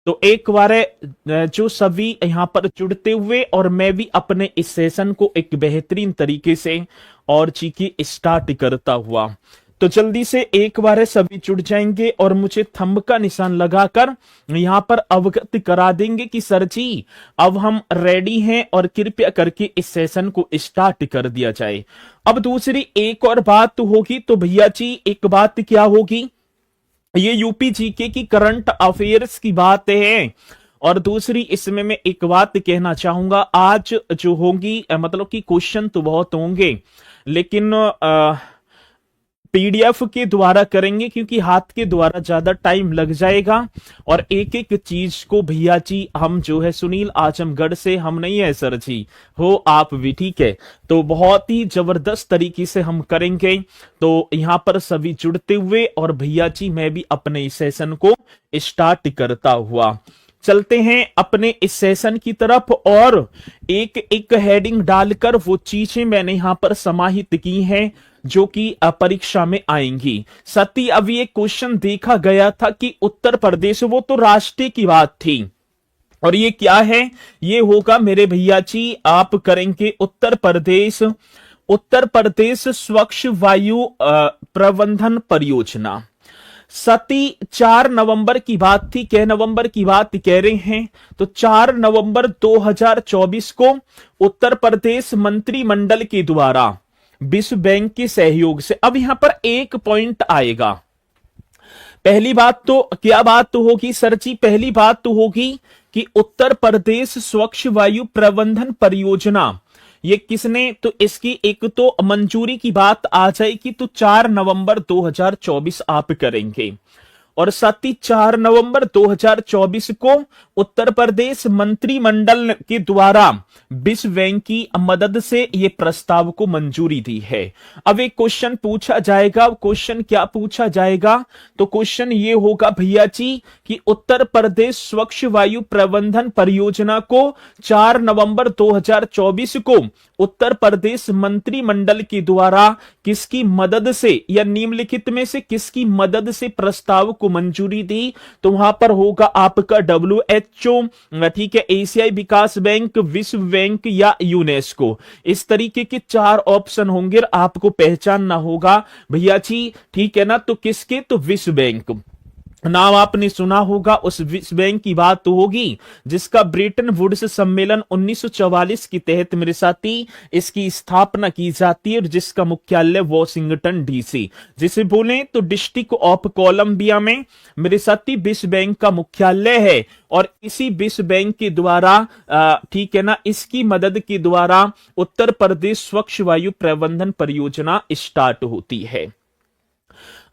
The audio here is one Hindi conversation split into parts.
तो एक बार जो सभी यहाँ पर जुड़ते हुए और मैं भी अपने इस सेशन को एक बेहतरीन तरीके से और चीकी स्टार्ट करता हुआ, तो जल्दी से एक बार सभी जुड़ जाएंगे और मुझे थंब का निशान लगाकर यहाँ पर अवगत करा देंगे कि सर जी अब हम रेडी हैं और कृपया करके इस सेशन को स्टार्ट कर दिया जाए। अब दूसरी एक और बात होगी, तो भैया जी एक बात क्या होगी, ये यूपी जीके की करंट अफेयर्स की बात है। और दूसरी इसमें मैं एक बात कहना चाहूंगा, आज जो होंगी मतलब कि क्वेश्चन तो बहुत होंगे लेकिन पीडीएफ के द्वारा करेंगे क्योंकि हाथ के द्वारा ज्यादा टाइम लग जाएगा। और एक एक चीज को भैया जी हम जो है सुनील आजमगढ़ से हम नहीं है सर जी, हो आप भी, ठीक है, तो बहुत ही जबरदस्त तरीके से हम करेंगे। तो यहां पर सभी जुड़ते हुए और भैया जी मैं भी अपने इस सेशन को स्टार्ट करता हुआ चलते हैं अपने इस सेशन की तरफ। और एक एक हेडिंग डालकर वो चीजें मैंने यहां पर समाहित की हैं जो कि परीक्षा में आएंगी। सती अभी एक क्वेश्चन देखा गया था कि उत्तर प्रदेश, वो तो राष्ट्रीय की बात थी, और ये क्या है, ये होगा मेरे भैया जी, आप करेंगे उत्तर प्रदेश स्वच्छ वायु प्रबंधन परियोजना। सती 4 नवंबर की बात थी, कै नवंबर की बात कह रहे हैं, तो 4 नवंबर 2024 को उत्तर प्रदेश मंत्रिमंडल के द्वारा विश्व बैंक के सहयोग से। अब यहां पर एक पॉइंट आएगा, पहली बात तो क्या बात तो होगी सर जी, पहली बात तो होगी कि उत्तर प्रदेश स्वच्छ वायु प्रबंधन परियोजना ये किसने, तो इसकी एक तो मंजूरी की बात आ जाएगी, तो 4 नवंबर 2024 आप करेंगे। और साथ ही 4 नवंबर 2024 को उत्तर प्रदेश मंत्रिमंडल के द्वारा विश्व बैंक की मदद से ये प्रस्ताव को मंजूरी दी है। अब एक क्वेश्चन पूछा जाएगा, क्वेश्चन क्या पूछा जाएगा, तो क्वेश्चन ये होगा भैया जी कि उत्तर प्रदेश स्वच्छ वायु प्रबंधन परियोजना को 4 नवंबर 2024 को उत्तर प्रदेश मंत्रिमंडल के द्वारा किसकी मदद से या निम्नलिखित में से किसकी मदद से प्रस्ताव को मंजूरी दी, तो वहां पर होगा आपका WHO, ठीक है, एशियाई विकास बैंक, विश्व बैंक या यूनेस्को। इस तरीके के 4 ऑप्शन होंगे, आपको पहचानना होगा भैया जी, ठीक है ना, तो किसके, तो विश्व बैंक नाम आपने सुना होगा, उस विश्व बैंक की बात तो होगी जिसका ब्रेटन वुड्स सम्मेलन 1944 के तहत मेरे साथी इसकी स्थापना की जाती है और जिसका मुख्यालय वॉशिंगटन डीसी, जिसे बोले तो डिस्ट्रिक्ट ऑफ कोलंबिया में मेरे साथी विश्व बैंक का मुख्यालय है। और इसी विश्व बैंक के द्वारा ठीक है ना, इसकी मदद के द्वारा उत्तर प्रदेश स्वच्छ वायु प्रबंधन परियोजना स्टार्ट होती है।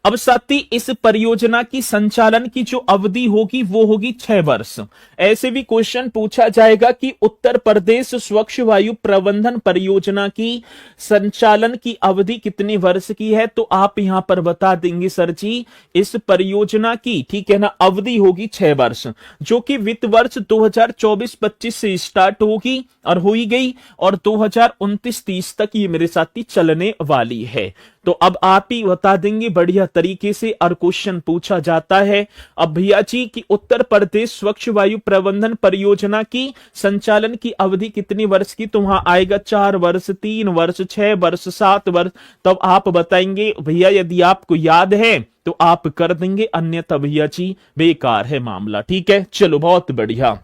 अब साथ ही इस परियोजना की संचालन की जो अवधि होगी वो होगी 6 वर्ष। ऐसे भी क्वेश्चन पूछा जाएगा कि उत्तर प्रदेश स्वच्छ वायु प्रबंधन परियोजना की संचालन की अवधि कितने वर्ष की है, तो आप यहां पर बता देंगे सर जी इस परियोजना की, ठीक है ना, अवधि होगी 6 वर्ष, जो कि वित्त वर्ष 2024-25 से स्टार्ट होगी और हो ही गई, और 2029-30 तक ये मेरे साथी चलने वाली है। तो अब आप ही बता देंगे बढ़िया तरीके से, और क्वेश्चन पूछा जाता है अब भैया जी कि उत्तर प्रदेश स्वच्छ वायु प्रबंधन परियोजना की संचालन की अवधि कितनी वर्ष की, तो वहां आएगा 4 वर्ष, 3 वर्ष, 6 वर्ष, 7 वर्ष। तब आप बताएंगे भैया, यदि आपको याद है तो आप कर देंगे, अन्यथा भैया जी बेकार है मामला, ठीक है। चलो बहुत बढ़िया,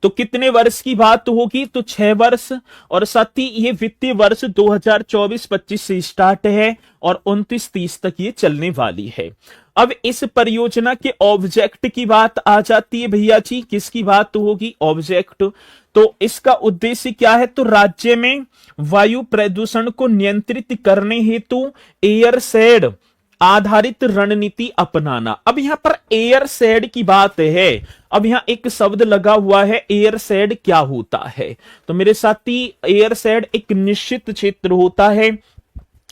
तो कितने वर्ष की बात होगी, तो 6 वर्ष, और साथ ही ये वित्तीय वर्ष 2024-25 से स्टार्ट है और 29-30 तक ये चलने वाली है। अब इस परियोजना के ऑब्जेक्ट की बात आ जाती है भैया जी, किसकी बात होगी, ऑब्जेक्ट, तो इसका उद्देश्य क्या है, तो राज्य में वायु प्रदूषण को नियंत्रित करने हेतु एयरसेड आधारित रणनीति अपनाना। अब यहां पर एयरसेड की बात है, अब यहां एक शब्द लगा हुआ है, एयरसेड क्या होता है, तो मेरे साथी एयरसेड एक निश्चित क्षेत्र होता है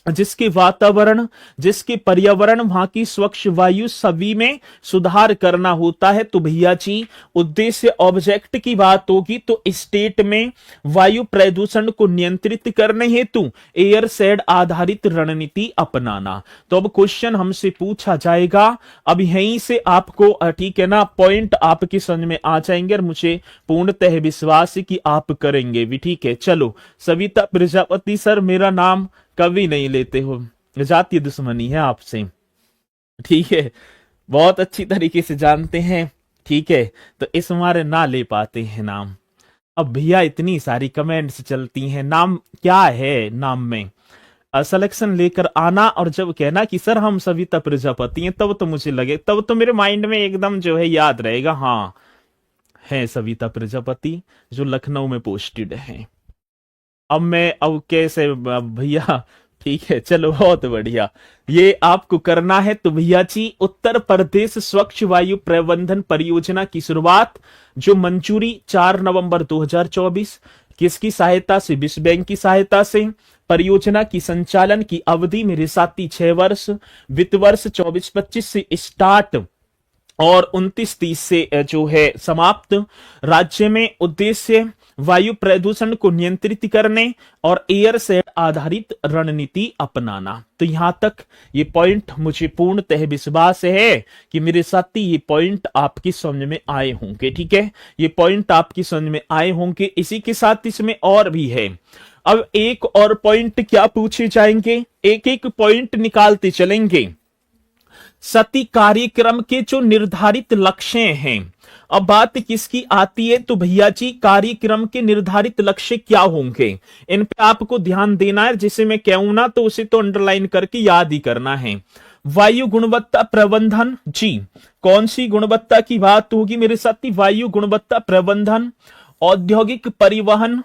जिसके वातावरण, जिसके पर्यावरण, वहां की स्वच्छ वायु सभी में सुधार करना होता है। तो भैया जी उद्देश्य ऑब्जेक्ट की बात होगी तो स्टेट में वायु प्रदूषण को नियंत्रित करने हेतु एयर शेड आधारित रणनीति अपनाना। तो अब क्वेश्चन हमसे पूछा जाएगा, अब यहीं से आपको ठीक है ना पॉइंट आपकी समझ में आ जाएंगे और मुझे पूर्णतः विश्वास है कि आप करेंगे भी। ठीक है, चलो सविता प्रजापति सर, मेरा नाम कभी नहीं लेते हो, जातीय दुश्मनी है आपसे। ठीक है, बहुत अच्छी तरीके से जानते हैं। ठीक है, तो इस मारे ना ले पाते हैं नाम। अब भैया इतनी सारी कमेंट्स चलती हैं, नाम क्या है, नाम में सिलेक्शन लेकर आना और जब कहना कि सर हम सविता प्रजापति हैं, तब तो मुझे लगे, तब तो मेरे माइंड में एकदम जो है याद रहेगा, हाँ है सविता प्रजापति जो लखनऊ में पोस्टेड है। अब कैसे भैया, ठीक है चलो बहुत बढ़िया, ये आपको करना है। तो भैया जी उत्तर प्रदेश स्वच्छ वायु प्रबंधन परियोजना की शुरुआत जो मंजूरी 4 नवंबर 2024, किसकी सहायता से, विश्व बैंक की सहायता से। परियोजना की संचालन की अवधि मेरे साथी 6 वर्ष, वित्त वर्ष 24-25 से स्टार्ट और 29-30 से जो है समाप्त। राज्य में उद्देश्य वायु प्रदूषण को नियंत्रित करने और एयर शेड आधारित रणनीति अपनाना। तो यहां तक ये पॉइंट मुझे पूर्णतः विश्वास है कि मेरे साथी ये पॉइंट आपकी समझ में आए होंगे। ठीक है, ये पॉइंट आपकी समझ में आए होंगे। इसी के साथ इसमें और भी है। अब एक और पॉइंट क्या पूछे जाएंगे, एक एक पॉइंट निकालते चलेंगे। सती कार्यक्रम के जो निर्धारित लक्ष्य हैं, अब बात किसकी आती है, तो भैया जी कार्यक्रम के निर्धारित लक्ष्य क्या होंगे, इन पे आपको ध्यान देना है। जिसे मैं कहूं ना तो उसे तो अंडरलाइन करके याद ही करना है। वायु गुणवत्ता प्रबंधन, जी कौन सी गुणवत्ता की बात होगी मेरे साथी, वायु गुणवत्ता प्रबंधन, औद्योगिक परिवहन,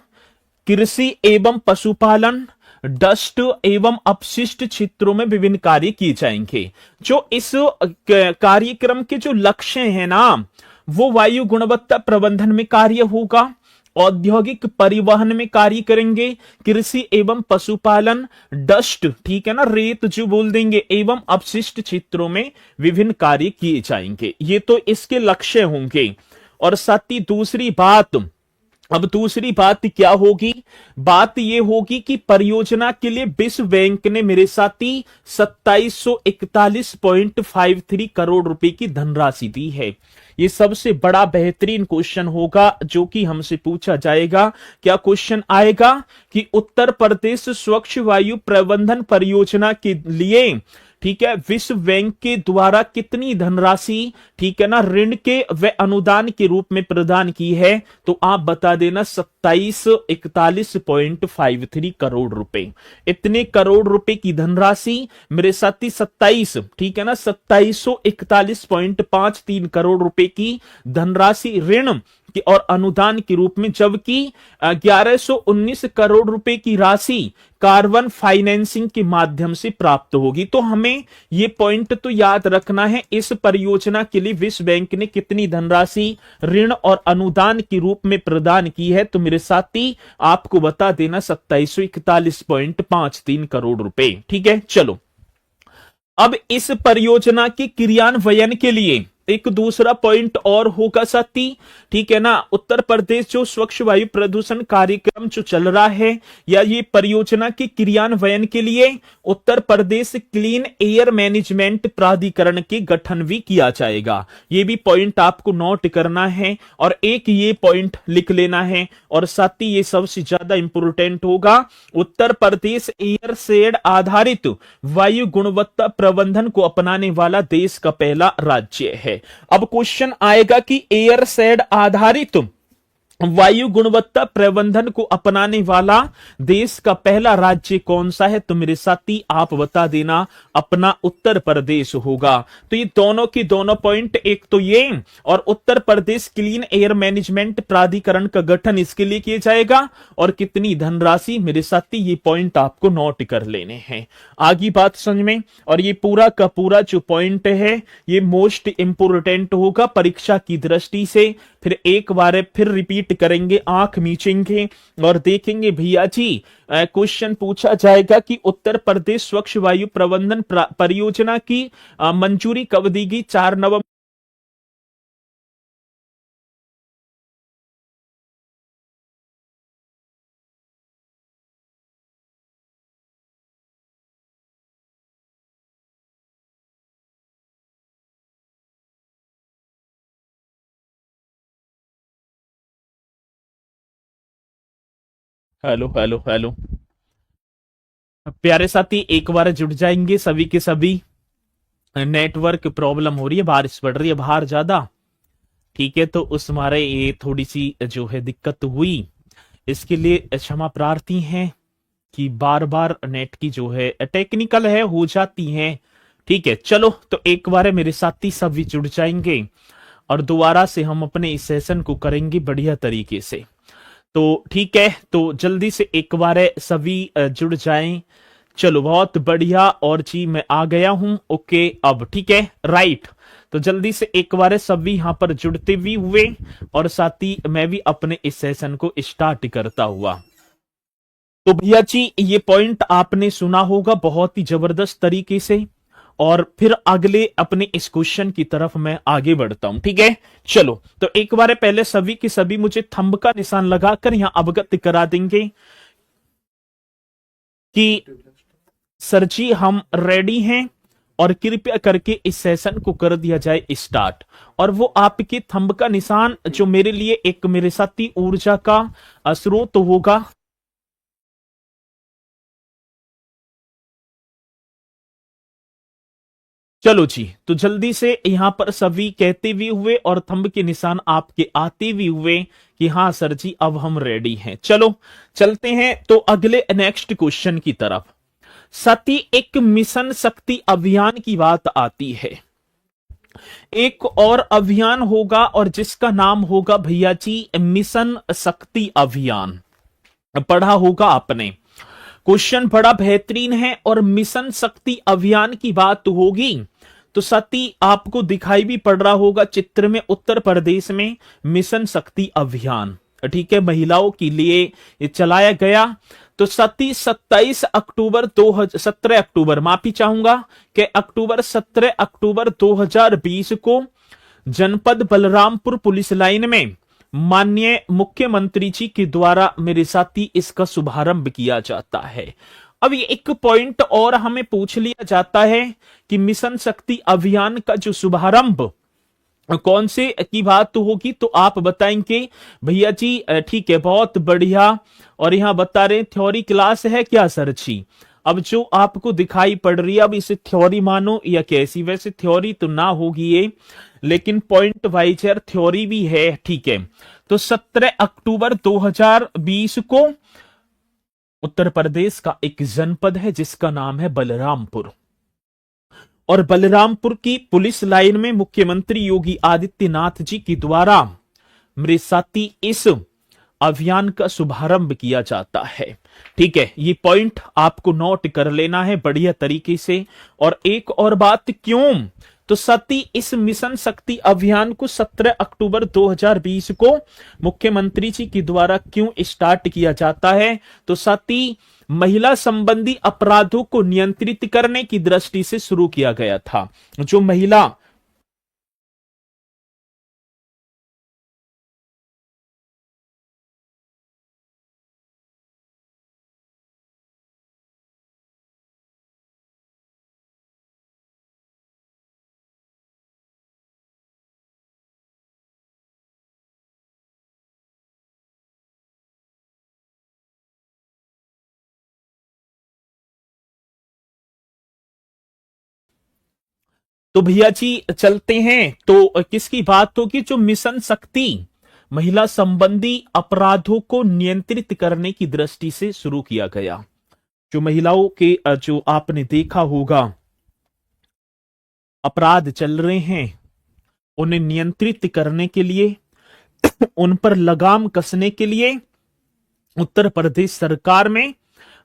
कृषि एवं पशुपालन, डस्ट एवं अपशिष्ट क्षेत्रों में विभिन्न कार्य किए जाएंगे। जो इस कार्यक्रम के जो लक्ष्य हैं ना, वो वायु गुणवत्ता प्रबंधन में कार्य होगा, औद्योगिक परिवहन में कार्य करेंगे, कृषि एवं पशुपालन, डस्ट ठीक है ना रेत जो बोल देंगे, एवं अपशिष्ट क्षेत्रों में विभिन्न कार्य किए जाएंगे। ये तो इसके लक्ष्य होंगे। और साथ ही दूसरी बात, अब दूसरी बात क्या होगी, बात यह होगी कि परियोजना के लिए विश्व बैंक ने मेरे साथी 2741.53 करोड़ रुपए की धनराशि दी है। ये सबसे बड़ा बेहतरीन क्वेश्चन होगा जो कि हमसे पूछा जाएगा। क्या क्वेश्चन आएगा कि उत्तर प्रदेश स्वच्छ वायु प्रबंधन परियोजना के लिए ठीक है विश्व बैंक के द्वारा कितनी धनराशि ठीक है ना ऋण के व अनुदान के रूप में प्रदान की है, तो आप बता देना 2741.53 करोड़ रुपए। इतने करोड़ रुपए की धनराशि मेरे साथी 27 ठीक है ना 2741.53 करोड़ रुपए की धनराशि ऋण और अनुदान के रूप में, जबकि 1119 करोड़ रुपए की राशि कार्बन फाइनेंसिंग के माध्यम से प्राप्त होगी। तो हमें ये पॉइंट तो याद रखना है, इस परियोजना के लिए विश्व बैंक ने कितनी धनराशि ऋण और अनुदान के रूप में प्रदान की है, तो मेरे साथी आपको बता देना 2741.53 करोड़ रुपए। ठीक है, चलो अब इस परियोजना के क्रियान्वयन के लिए एक दूसरा पॉइंट और होगा साथी, ठीक है ना। उत्तर प्रदेश जो स्वच्छ वायु प्रदूषण कार्यक्रम जो चल रहा है या ये परियोजना के क्रियान्वयन के लिए Uttar Pradesh clean air management प्राधिकरण के गठन भी किया जाएगा। ये भी पॉइंट आपको नोट करना है और एक ये पॉइंट लिख लेना है। और साथ ही ये सबसे ज्यादा इंपोर्टेंट होगा, उत्तर प्रदेश एयर शेड आधारित वायु गुणवत्ता प्रबंधन को अपनाने वाला देश का पहला राज्य है। अब क्वेश्चन आएगा कि एयर शेड आधारित वायु गुणवत्ता प्रबंधन को अपनाने वाला देश का पहला राज्य कौन सा है, तो मेरे साथी आप बता देना अपना उत्तर प्रदेश होगा। तो ये दोनों की दोनों पॉइंट, एक तो ये और Uttar Pradesh clean air management प्राधिकरण का गठन इसके लिए किया जाएगा और कितनी धनराशि, मेरे साथी ये पॉइंट आपको नोट कर लेने हैं। आगे बात समझ में। और ये पूरा का पूरा जो पॉइंट है ये मोस्ट इंपोर्टेंट होगा परीक्षा की दृष्टि से। फिर एक बार फिर रिपीट वेट करेंगे, आंख मीचेंगे और देखेंगे भैया जी क्वेश्चन पूछा जाएगा कि उत्तर प्रदेश स्वच्छ वायु प्रबंधन परियोजना की मंजूरी कब दी गई? 4 नवंबर। हेलो हेलो हेलो प्यारे साथी, एक बार जुड़ जाएंगे सभी के सभी। नेटवर्क प्रॉब्लम हो रही है, बारिश पड़ रही है बाहर ज्यादा, ठीक है, तो उस मारे ये थोड़ी सी जो है दिक्कत हुई, इसके लिए क्षमा प्रार्थी हैं कि बार बार नेट की जो है टेक्निकल है हो जाती है। ठीक है, चलो तो एक बार मेरे साथी सभी जुड़ जाएंगे और दोबारा से हम अपने इस सेशन को करेंगे बढ़िया तरीके से। तो ठीक है, तो जल्दी से एक बार सभी जुड़ जाएं। चलो बहुत बढ़िया, और जी मैं आ गया हूं। ओके, अब ठीक है, राइट। तो जल्दी से एक बार सभी यहां पर जुड़ते भी हुए और साथ ही मैं भी अपने इस सेशन को स्टार्ट करता हुआ। तो भैया जी ये पॉइंट आपने सुना होगा बहुत ही जबरदस्त तरीके से, और फिर अगले अपने इस क्वेश्चन की तरफ मैं आगे बढ़ता हूं। ठीक है, चलो तो एक बार पहले सभी के सभी मुझे थंब का निशान लगाकर यहां अवगत करा देंगे कि सर जी हम रेडी हैं, और कृपया करके इस सेशन को कर दिया जाए स्टार्ट। और वो आपके थंब का निशान जो मेरे लिए एक मेरे साथी ऊर्जा का स्रोत होगा। चलो जी, तो जल्दी से यहां पर सभी कहते भी हुए और थंब के निशान आपके आते भी हुए कि हाँ सर जी अब हम रेडी हैं। चलो चलते हैं तो अगले नेक्स्ट क्वेश्चन की तरफ। सती एक मिशन शक्ति अभियान की बात आती है, एक और अभियान होगा और जिसका नाम होगा भैया जी मिशन शक्ति अभियान। पढ़ा होगा आपने, क्वेश्चन बड़ा बेहतरीन है और मिशन शक्ति अभियान की बात होगी तो सती आपको दिखाई भी पड़ रहा होगा चित्र में, उत्तर प्रदेश में मिशन शक्ति अभियान, ठीक है, महिलाओं के लिए ये चलाया गया। तो सती 27 अक्टूबर 17 अक्टूबर, माफी चाहूंगा कि अक्टूबर 17 अक्टूबर 2020 को जनपद बलरामपुर पुलिस लाइन में माननीय मुख्यमंत्री जी के द्वारा मेरे साथी इसका शुभारंभ किया जाता है। अब ये एक पॉइंट और हमें पूछ लिया जाता है कि मिशन शक्ति अभियान का जो शुभारंभ कौन से की बात होगी, तो आप बताएंगे भैया जी ठीक है, बहुत बढ़िया। और यहां बता रहे थ्योरी क्लास है क्या सर जी? अब जो आपको दिखाई पड़ रही है, अब इसे थ्योरी मानो या कैसी? वैसे थ्योरी तो ना होगी ये, लेकिन पॉइंट वाइज यार थ्योरी भी है, ठीक है। तो 17 अक्टूबर 2020 को उत्तर प्रदेश का एक जनपद है जिसका नाम है बलरामपुर, और बलरामपुर की पुलिस लाइन में मुख्यमंत्री योगी आदित्यनाथ जी के द्वारा मेरे साथी इस अभियान का शुभारंभ किया जाता है। ठीक है, ये पॉइंट आपको नोट कर लेना है बढ़िया तरीके से। और एक और बात, क्यों तो सती इस मिशन शक्ति अभियान को 17 अक्टूबर 2020 को मुख्यमंत्री जी के द्वारा क्यों स्टार्ट किया जाता है, तो सती महिला संबंधी अपराधों को नियंत्रित करने की दृष्टि से शुरू किया गया था। जो महिला तो भैया जी चलते हैं तो किसकी बात होगी, जो मिशन शक्ति महिला संबंधी अपराधों को नियंत्रित करने की दृष्टि से शुरू किया गया। जो महिलाओं के जो आपने देखा होगा अपराध चल रहे हैं, उन्हें नियंत्रित करने के लिए, उन पर लगाम कसने के लिए उत्तर प्रदेश सरकार में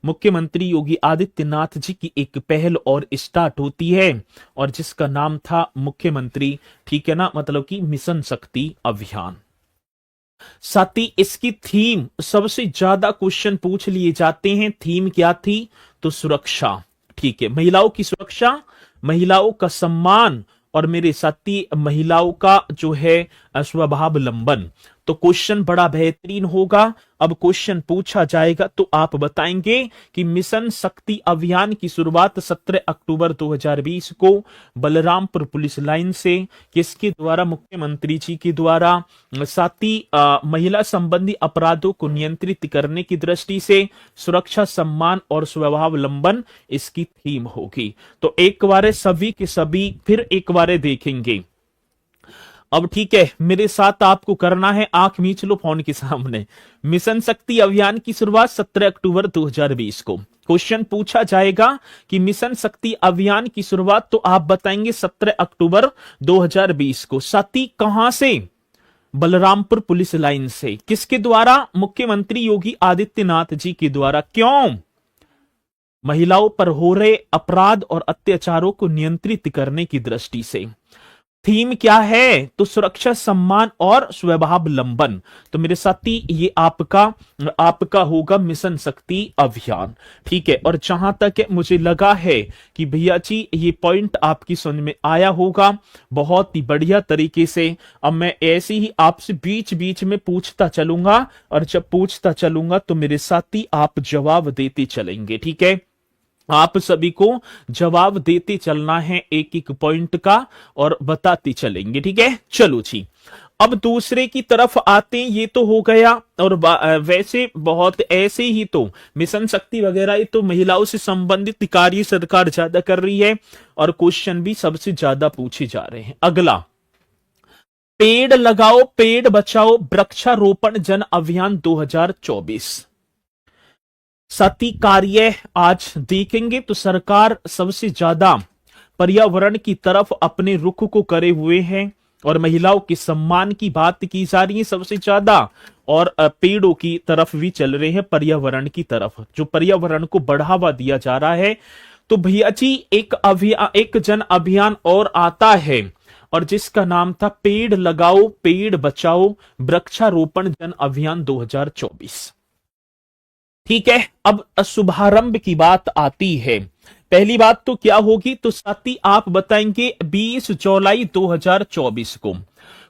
मुख्यमंत्री योगी आदित्यनाथ जी की एक पहल और स्टार्ट होती है, और जिसका नाम था मुख्यमंत्री, ठीक है ना, मतलब कि मिशन शक्ति अभियान। साथ ही इसकी थीम, सबसे ज्यादा क्वेश्चन पूछ लिए जाते हैं, थीम क्या थी? तो सुरक्षा। ठीक है, महिलाओं की सुरक्षा, महिलाओं का सम्मान और मेरे साथी महिलाओं का जो है स्वावलंबन। तो क्वेश्चन बड़ा बेहतरीन होगा। अब क्वेश्चन पूछा जाएगा तो आप बताएंगे कि मिशन शक्ति अभियान की शुरुआत 17 अक्टूबर 2020 को बलरामपुर पुलिस लाइन से किसके द्वारा? मुख्यमंत्री जी के द्वारा। साथ ही महिला संबंधी अपराधों को नियंत्रित करने की दृष्टि से सुरक्षा, सम्मान और स्वावलंबन इसकी थीम होगी। तो एक बार सभी के सभी फिर एक बार देखेंगे। अब ठीक है, मेरे साथ आपको करना है, आंख मीच लो फोन के सामने। मिशन शक्ति अभियान की शुरुआत 17 अक्टूबर 2020 को। क्वेश्चन पूछा जाएगा कि मिशन शक्ति अभियान की शुरुआत, तो आप बताएंगे 17 अक्टूबर 2020 को। साथी कहां से? बलरामपुर पुलिस लाइन से। किसके द्वारा? मुख्यमंत्री योगी आदित्यनाथ जी के द्वारा। क्यों? महिलाओं पर हो रहे अपराध और अत्याचारों को नियंत्रित करने की दृष्टि से। थीम क्या है? तो सुरक्षा, सम्मान और स्वावलंबन। तो मेरे साथी ये आपका होगा मिशन शक्ति अभियान। ठीक है, और जहां तक मुझे लगा है कि भैया जी ये पॉइंट आपकी समझ में आया होगा बहुत ही बढ़िया तरीके से। अब मैं ऐसे ही आपसे बीच बीच में पूछता चलूंगा, और जब पूछता चलूंगा तो मेरे साथी आप जवाब देते चलेंगे। ठीक है, आप सभी को जवाब देते चलना है एक एक पॉइंट का, और बताते चलेंगे। ठीक है, चलो जी। अब दूसरे की तरफ आते हैं, ये तो हो गया। और वैसे बहुत ऐसे ही तो मिशन शक्ति वगैरह ये तो महिलाओं से संबंधित कार्य सरकार ज्यादा कर रही है, और क्वेश्चन भी सबसे ज्यादा पूछे जा रहे हैं। अगला, पेड़ लगाओ पेड़ बचाओ वृक्षारोपण जन अभियान 2024। सती कार्य आज देखेंगे तो सरकार सबसे ज्यादा पर्यावरण की तरफ अपने रुख को करे हुए हैं, और महिलाओं के सम्मान की बात की जा रही है सबसे ज्यादा, और पेड़ों की तरफ भी चल रहे हैं, पर्यावरण की तरफ, जो पर्यावरण को बढ़ावा दिया जा रहा है। तो भैया जी एक जन अभियान और आता है, और जिसका नाम था पेड़ लगाओ पेड़ बचाओ वृक्षारोपण जन अभियान 2024। ठीक है, अब शुभारंभ की बात आती है। पहली बात तो क्या होगी? तो साथी आप बताएंगे 20 जुलाई 2024 को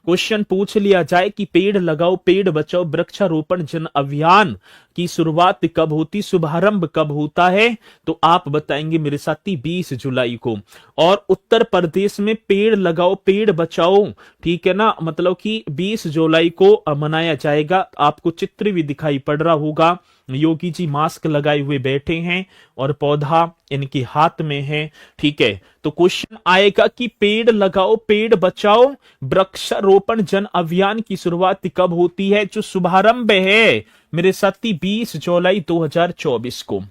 क्वेश्चन पूछ लिया जाए कि पेड़ लगाओ पेड़ बचाओ वृक्षारोपण जन अभियान की शुरुआत कब होती, शुभारंभ कब होता है? तो आप बताएंगे मेरे साथी 20 जुलाई को। और उत्तर प्रदेश में पेड़ लगाओ पेड़ बचाओ, ठीक है ना, मतलब कि 20 जुलाई को मनाया जाएगा। आपको चित्र भी दिखाई पड़ रहा होगा, योगी जी मास्क लगाए हुए बैठे हैं और पौधा इनके हाथ में है। ठीक है, तो क्वेश्चन आएगा कि पेड़ लगाओ पेड़ बचाओ वृक्षारोपण जन अभियान की शुरुआत कब होती है? जो शुभारंभ है मेरे साथी 20 जुलाई 2024 को।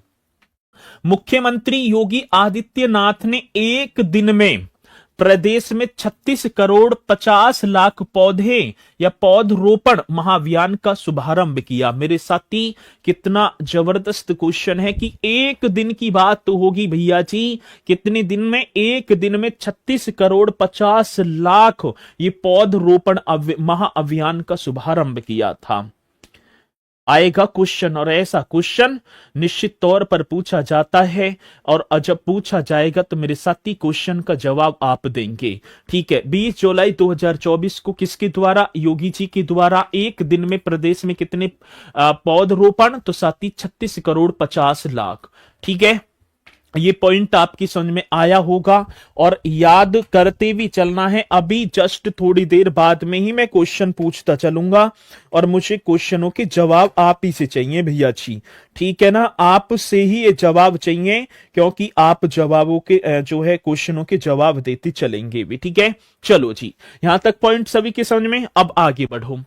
मुख्यमंत्री योगी आदित्यनाथ ने एक दिन में प्रदेश में 36 करोड़ 50 लाख पौधे या पौधरोपण महाअभियान का शुभारंभ किया। मेरे साथी कितना जबरदस्त क्वेश्चन है कि एक दिन की बात तो होगी भैया जी, कितने दिन में? एक दिन में 36 करोड़ 50 लाख ये पौधरोपण महाअभियान का शुभारंभ किया था। आएगा क्वेश्चन, और ऐसा क्वेश्चन निश्चित तौर पर पूछा जाता है, और जब पूछा जाएगा तो मेरे साथी क्वेश्चन का जवाब आप देंगे। ठीक है, 20 जुलाई 2024 को किसके द्वारा? योगी जी के द्वारा। एक दिन में प्रदेश में कितने पौधरोपण? तो साथी 36 करोड़ 50 लाख। ठीक है, ये पॉइंट आपकी समझ में आया होगा, और याद करते भी चलना है। अभी जस्ट थोड़ी देर बाद में ही मैं क्वेश्चन पूछता चलूंगा, और मुझे क्वेश्चनों के जवाब आप ही से चाहिए भैया जी। ठीक है ना, आपसे ही ये जवाब चाहिए, क्योंकि आप जवाबों के जो है क्वेश्चनों के जवाब देते चलेंगे भी। ठीक है, चलो जी, यहां तक पॉइंट सभी के समझ में। अब आगे बढ़ो।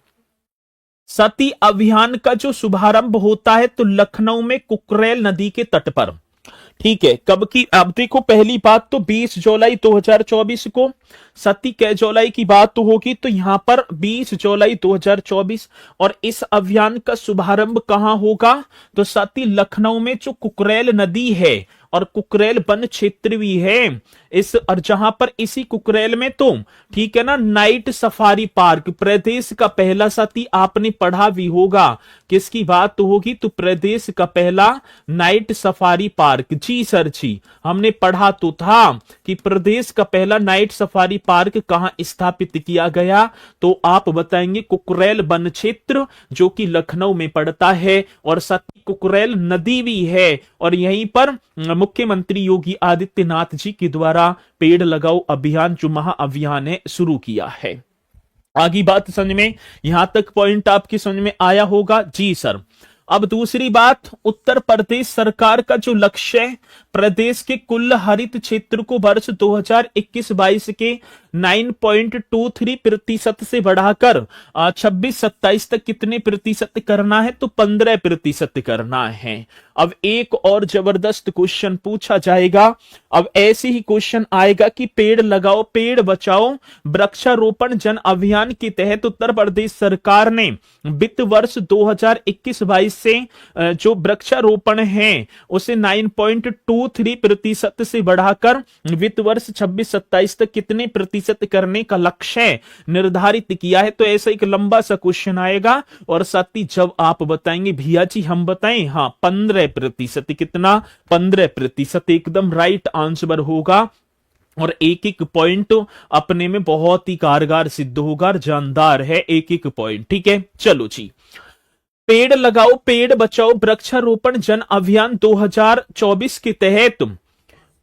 सती अभियान का जो शुभारंभ होता है तो लखनऊ में कुकरेल नदी के तट पर। ठीक है, कब की? अब देखो, पहली बात तो 20 जुलाई 2024 को। सती कै जुलाई की बात तो होगी, तो यहां पर 20 जुलाई 2024। और इस अभियान का शुभारंभ कहां होगा? तो सती लखनऊ में जो कुकरेल नदी है और कुकरेल वन क्षेत्र भी है इस, और जहां पर इसी कुकरेल में तो ठीक है ना नाइट सफारी पार्क, प्रदेश का पहला, साथी आपने पढ़ा भी होगा किसकी बात तो होगी, तो प्रदेश का पहला नाइट सफारी पार्क। जी सर जी, हमने पढ़ा तो था कि प्रदेश का पहला नाइट सफारी पार्क कहां स्थापित किया गया, तो आप बताएंगे कुकरेल वन क्षेत्र जो कि लखनऊ में पड़ता है, और साथ कुकरेल नदी भी है, और यहीं पर मुख्यमंत्री योगी आदित्यनाथ जी के द्वारा पेड़ लगाओ अभियान जो महाअभियान है शुरू किया है। आगे बात समझ में, यहां तक पॉइंट आपकी समझ में आया होगा। जी सर, अब दूसरी बात, उत्तर प्रदेश सरकार का जो लक्ष्य है प्रदेश के कुल हरित क्षेत्र को वर्ष 2021-22 के 9.23% से बढ़ाकर 26-27 तक कितने प्रतिशत करना है, तो 15% करना है। अब एक और जबरदस्त क्वेश्चन पूछा जाएगा, अब ऐसे ही क्वेश्चन आएगा कि पेड़ लगाओ पेड़ बचाओ वृक्षारोपण जन अभियान के तहत उत्तर प्रदेश सरकार ने वित्त वर्ष 2021-22 से जो वृक्षारोपण है उसे 9.23% से बढ़ाकर वित्त वर्ष 26-27 तक कितने प्रतिशत करने का लक्ष्य निर्धारित किया है। तो ऐसा एक लंबा सा क्वेश्चन आएगा, और साथ ही जब आप बताएंगे भैया जी हम बताएं, हाँ 15%, कितना 15%, एकदम राइट आंसर होगा। और एक एक पॉइंट अपने में बहुत ही कारगर सिद्ध होगा, जानदार है एक एक पॉइंट, ठीक है। चलो जी, पेड़ लगाओ पेड़ बचाओ वृक्षारोपण जन अभियान 2024 के तहत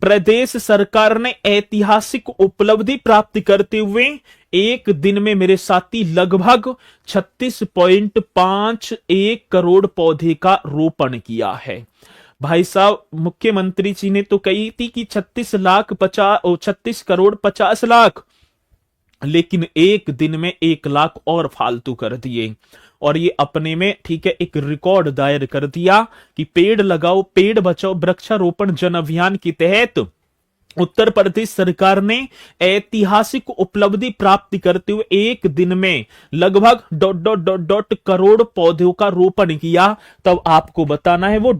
प्रदेश सरकार ने ऐतिहासिक उपलब्धि प्राप्त करते हुए एक दिन में मेरे साथी लगभग 36.51 करोड़ पौधे का रोपण किया है। भाई साहब, मुख्यमंत्री जी ने तो कही थी कि 36 करोड़ 50 लाख, लेकिन एक दिन में 1 लाख और फालतू कर दिए, और ये अपने में ठीक है एक रिकॉर्ड दायर कर दिया कि पेड़ लगाओ पेड़ बचाओ वृक्षारोपण जन अभियान के तहत उत्तर प्रदेश सरकार ने ऐतिहासिक उपलब्धि प्राप्त करते हुए एक दिन में लगभग ... करोड़ पौधों का रोपण किया। तब आपको बताना है, वो ...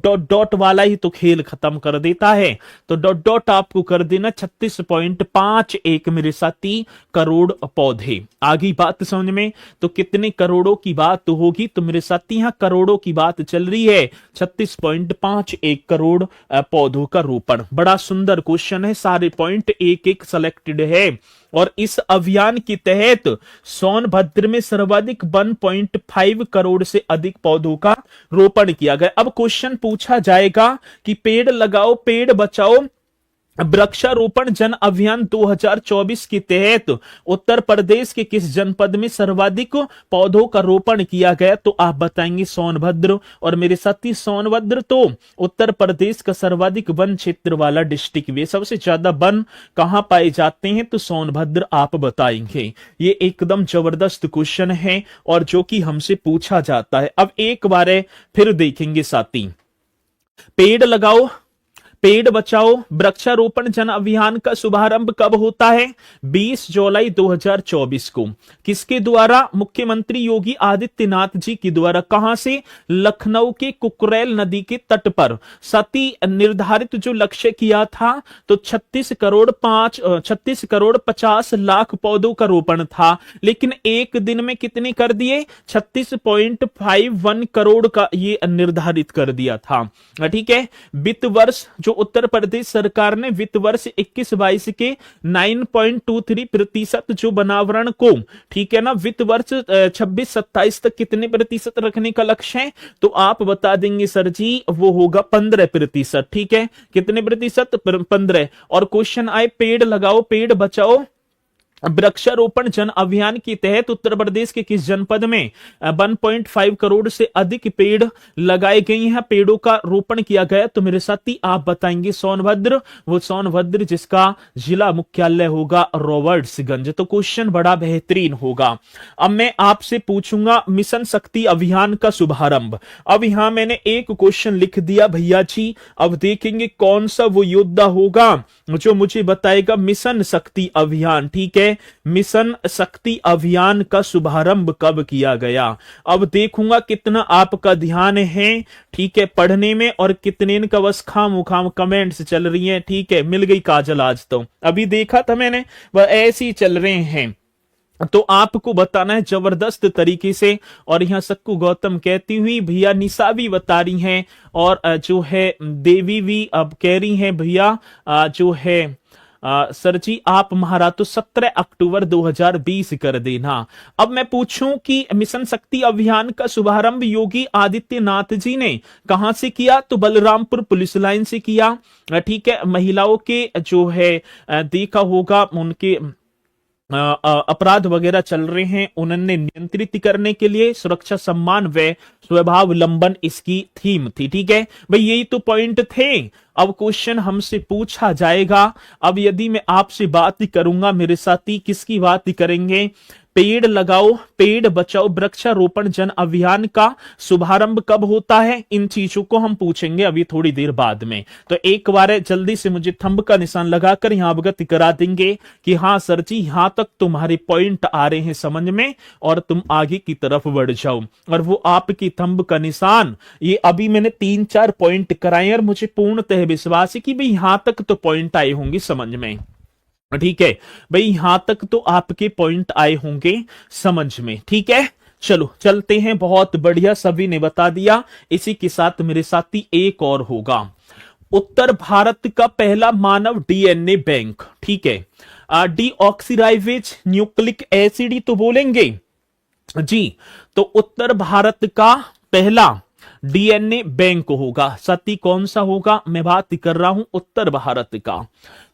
वाला ही तो खेल खत्म कर देता है, तो ... आपको कर देना 36.51 मेरे साथी करोड़ पौधे। आगे बात समझ में, तो कितने करोड़ों की बात होगी, तो मेरे साथी यहां करोड़ों की बात चल रही है, 36.51 करोड़ पौधों का रोपण। बड़ा सुंदर क्वेश्चन है, सारे पॉइंट एक एक सिलेक्टेड है। और इस अभियान के तहत सोनभद्र में सर्वाधिक 1.5 करोड़ से अधिक पौधों का रोपण किया गया। अब क्वेश्चन पूछा जाएगा कि पेड़ लगाओ पेड़ बचाओ वृक्षारोपण जन अभियान 2024 के तहत उत्तर प्रदेश के किस जनपद में सर्वाधिक पौधों का रोपण किया गया, तो आप बताएंगे सोनभद्र। और मेरे साथी सोनभद्र तो उत्तर प्रदेश का सर्वाधिक वन क्षेत्र वाला डिस्ट्रिक्ट भी, सबसे ज्यादा वन कहां पाए जाते हैं, तो सोनभद्र आप बताएंगे। ये एकदम जबरदस्त क्वेश्चन है और जो कि हमसे पूछा जाता है। अब एक बार फिर देखेंगे साथी, पेड़ लगाओ पेड़ बचाओ वृक्षारोपण जन अभियान का शुभारंभ कब होता है, 20 जुलाई 2024 को। किसके द्वारा, मुख्यमंत्री योगी आदित्यनाथ जी के द्वारा। कहां से, लखनऊ के कुकरेल नदी के तट पर। सती निर्धारित जो लक्ष्य किया था तो 36 करोड़ 50 लाख पौधों का रोपण था, लेकिन एक दिन में कितने कर दिए, 36.51 करोड़ का ये निर्धारित कर दिया था। ठीक है, वित्त वर्ष जो उत्तर प्रदेश सरकार ने वित्त वर्ष 21-22 के 9.23% जो बनावरण को, ठीक है ना, वित्त वर्ष 26-27 तक कितने प्रतिशत रखने का लक्ष्य है, तो आप बता देंगे सर जी वो होगा 15%। ठीक है, कितने प्रतिशत, 15। और क्वेश्चन आए पेड़ लगाओ पेड़ बचाओ वृक्षारोपण जन अभियान के तहत उत्तर प्रदेश के किस जनपद में 1.5 करोड़ से अधिक पेड़ लगाए गए हैं, पेड़ों का रोपण किया गया, तो मेरे साथी आप बताएंगे सोनभद्र। वो सोनभद्र जिसका जिला मुख्यालय होगा रॉबर्ट्सगंज। तो क्वेश्चन बड़ा बेहतरीन होगा। अब मैं आपसे पूछूंगा मिशन शक्ति अभियान का शुभारंभ। अब यहां मैंने एक क्वेश्चन लिख दिया भैया जी, अब देखेंगे कौन सा वो योद्धा होगा जो मुझे बताएगा मिशन शक्ति अभियान। ठीक है, है मिशन शक्ति अभियान का शुभारंभ कब किया गया। अब देखूंगा कितना आपका ध्यान है, ठीक है, पढ़ने में, और कितने का बस खाम खाम कमेंट्स चल रही हैं। ठीक है, मिल गई काजल आज तो, अभी देखा था मैंने, वह ऐसे ही चल रहे हैं। तो आपको बताना है जबरदस्त तरीके से। और यहाँ सक्कू गौतम कहती हुई भैया, निशा भी बता रही हैं, और जो है देवी भी अब कह रही हैं भैया जो है सर जी आप महाराज तो 17 अक्टूबर 2020 कर देना। अब मैं पूछूं कि मिशन शक्ति अभियान का शुभारंभ योगी आदित्यनाथ जी ने कहां से किया, तो बलरामपुर पुलिस लाइन से किया। ठीक है, महिलाओं के जो है देखा होगा उनके अपराध वगैरह चल रहे हैं, उन्होंने नियंत्रित करने के लिए सुरक्षा सम्मान व स्वभावलंबन इसकी थीम थी। ठीक है भाई, यही तो पॉइंट थे। अब क्वेश्चन हमसे पूछा जाएगा, अब यदि मैं आपसे बात करूंगा मेरे साथी, किसकी बात करेंगे, पेड़ लगाओ पेड़ बचाओ वृक्षारोपण जन अभियान का शुभारंभ कब होता है, इन चीजों को हम पूछेंगे अभी थोड़ी देर बाद में। तो एक बार जल्दी से मुझे थंब का निशान लगाकर यहां अवगत करा देंगे कि हाँ सर जी यहां तक तुम्हारे पॉइंट आ रहे हैं समझ में, और तुम आगे की तरफ बढ़ जाओ। और वो आपकी थंब का निशान, ये अभी मैंने 3-4 पॉइंट कराए और मुझे पूर्णतः विश्वास है कि भाई यहां तक तो पॉइंट आए होंगे समझ में। ठीक है भाई, यहां तक तो आपके पॉइंट आए होंगे समझ में। ठीक है, चलो चलते हैं, बहुत बढ़िया, सभी ने बता दिया। इसी के साथ मेरे साथी एक और होगा, उत्तर भारत का पहला मानव डीएनए बैंक। ठीक है, डीऑक्सीराइबोज न्यूक्लिक एसिड ही तो बोलेंगे जी। तो उत्तर भारत का पहला डीएनए बैंक होगा सती, कौन सा होगा, मैं बात कर रहा हूं उत्तर भारत का।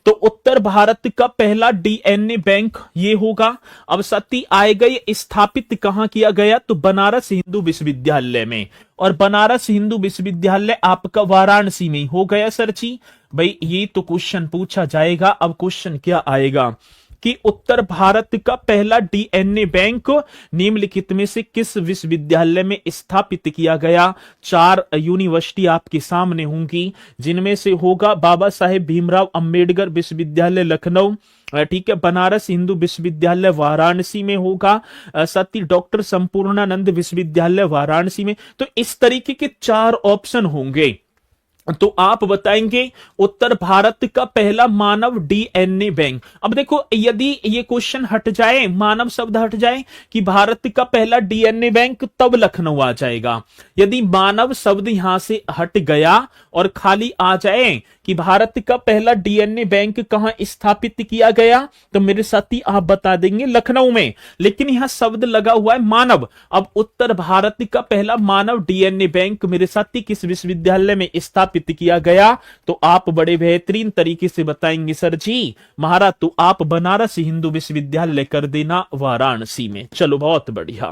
तो उत्तर भारत का पहला डीएनए बैंक ये होगा। अब सती आए गए स्थापित कहां किया गया, तो बनारस हिंदू विश्वविद्यालय में, और बनारस हिंदू विश्वविद्यालय आपका वाराणसी में हो गया सर जी। भाई ये तो क्वेश्चन पूछा जाएगा। अब क्वेश्चन क्या आएगा कि उत्तर भारत का पहला डीएनए बैंक निम्नलिखित में से किस विश्वविद्यालय में स्थापित किया गया। 4 यूनिवर्सिटी आपके सामने होंगी, जिनमें से होगा बाबा साहेब भीमराव अंबेडकर विश्वविद्यालय लखनऊ, ठीक है, बनारस हिंदू विश्वविद्यालय वाराणसी में होगा, सती डॉक्टर संपूर्णानंद विश्वविद्यालय वाराणसी में। तो इस तरीके के 4 ऑप्शन होंगे। तो आप बताएंगे उत्तर भारत का पहला मानव डीएनए बैंक। अब देखो, यदि ये क्वेश्चन हट जाए, मानव शब्द हट जाए कि भारत का पहला डीएनए बैंक, तब लखनऊ आ जाएगा। यदि मानव शब्द यहां से हट गया और खाली आ जाए कि भारत का पहला डीएनए बैंक कहां स्थापित किया गया, तो मेरे साथी आप बता देंगे लखनऊ में। लेकिन यहां शब्द लगा हुआ है मानव। अब उत्तर भारत का पहला मानव डीएनए बैंक मेरे साथी किस विश्वविद्यालय में स्थापित किया गया, तो आप बड़े बेहतरीन तरीके से बताएंगे सर जी महाराज तो आप बनारस हिंदू विश्वविद्यालय कर देना वाराणसी में। चलो बहुत बढ़िया।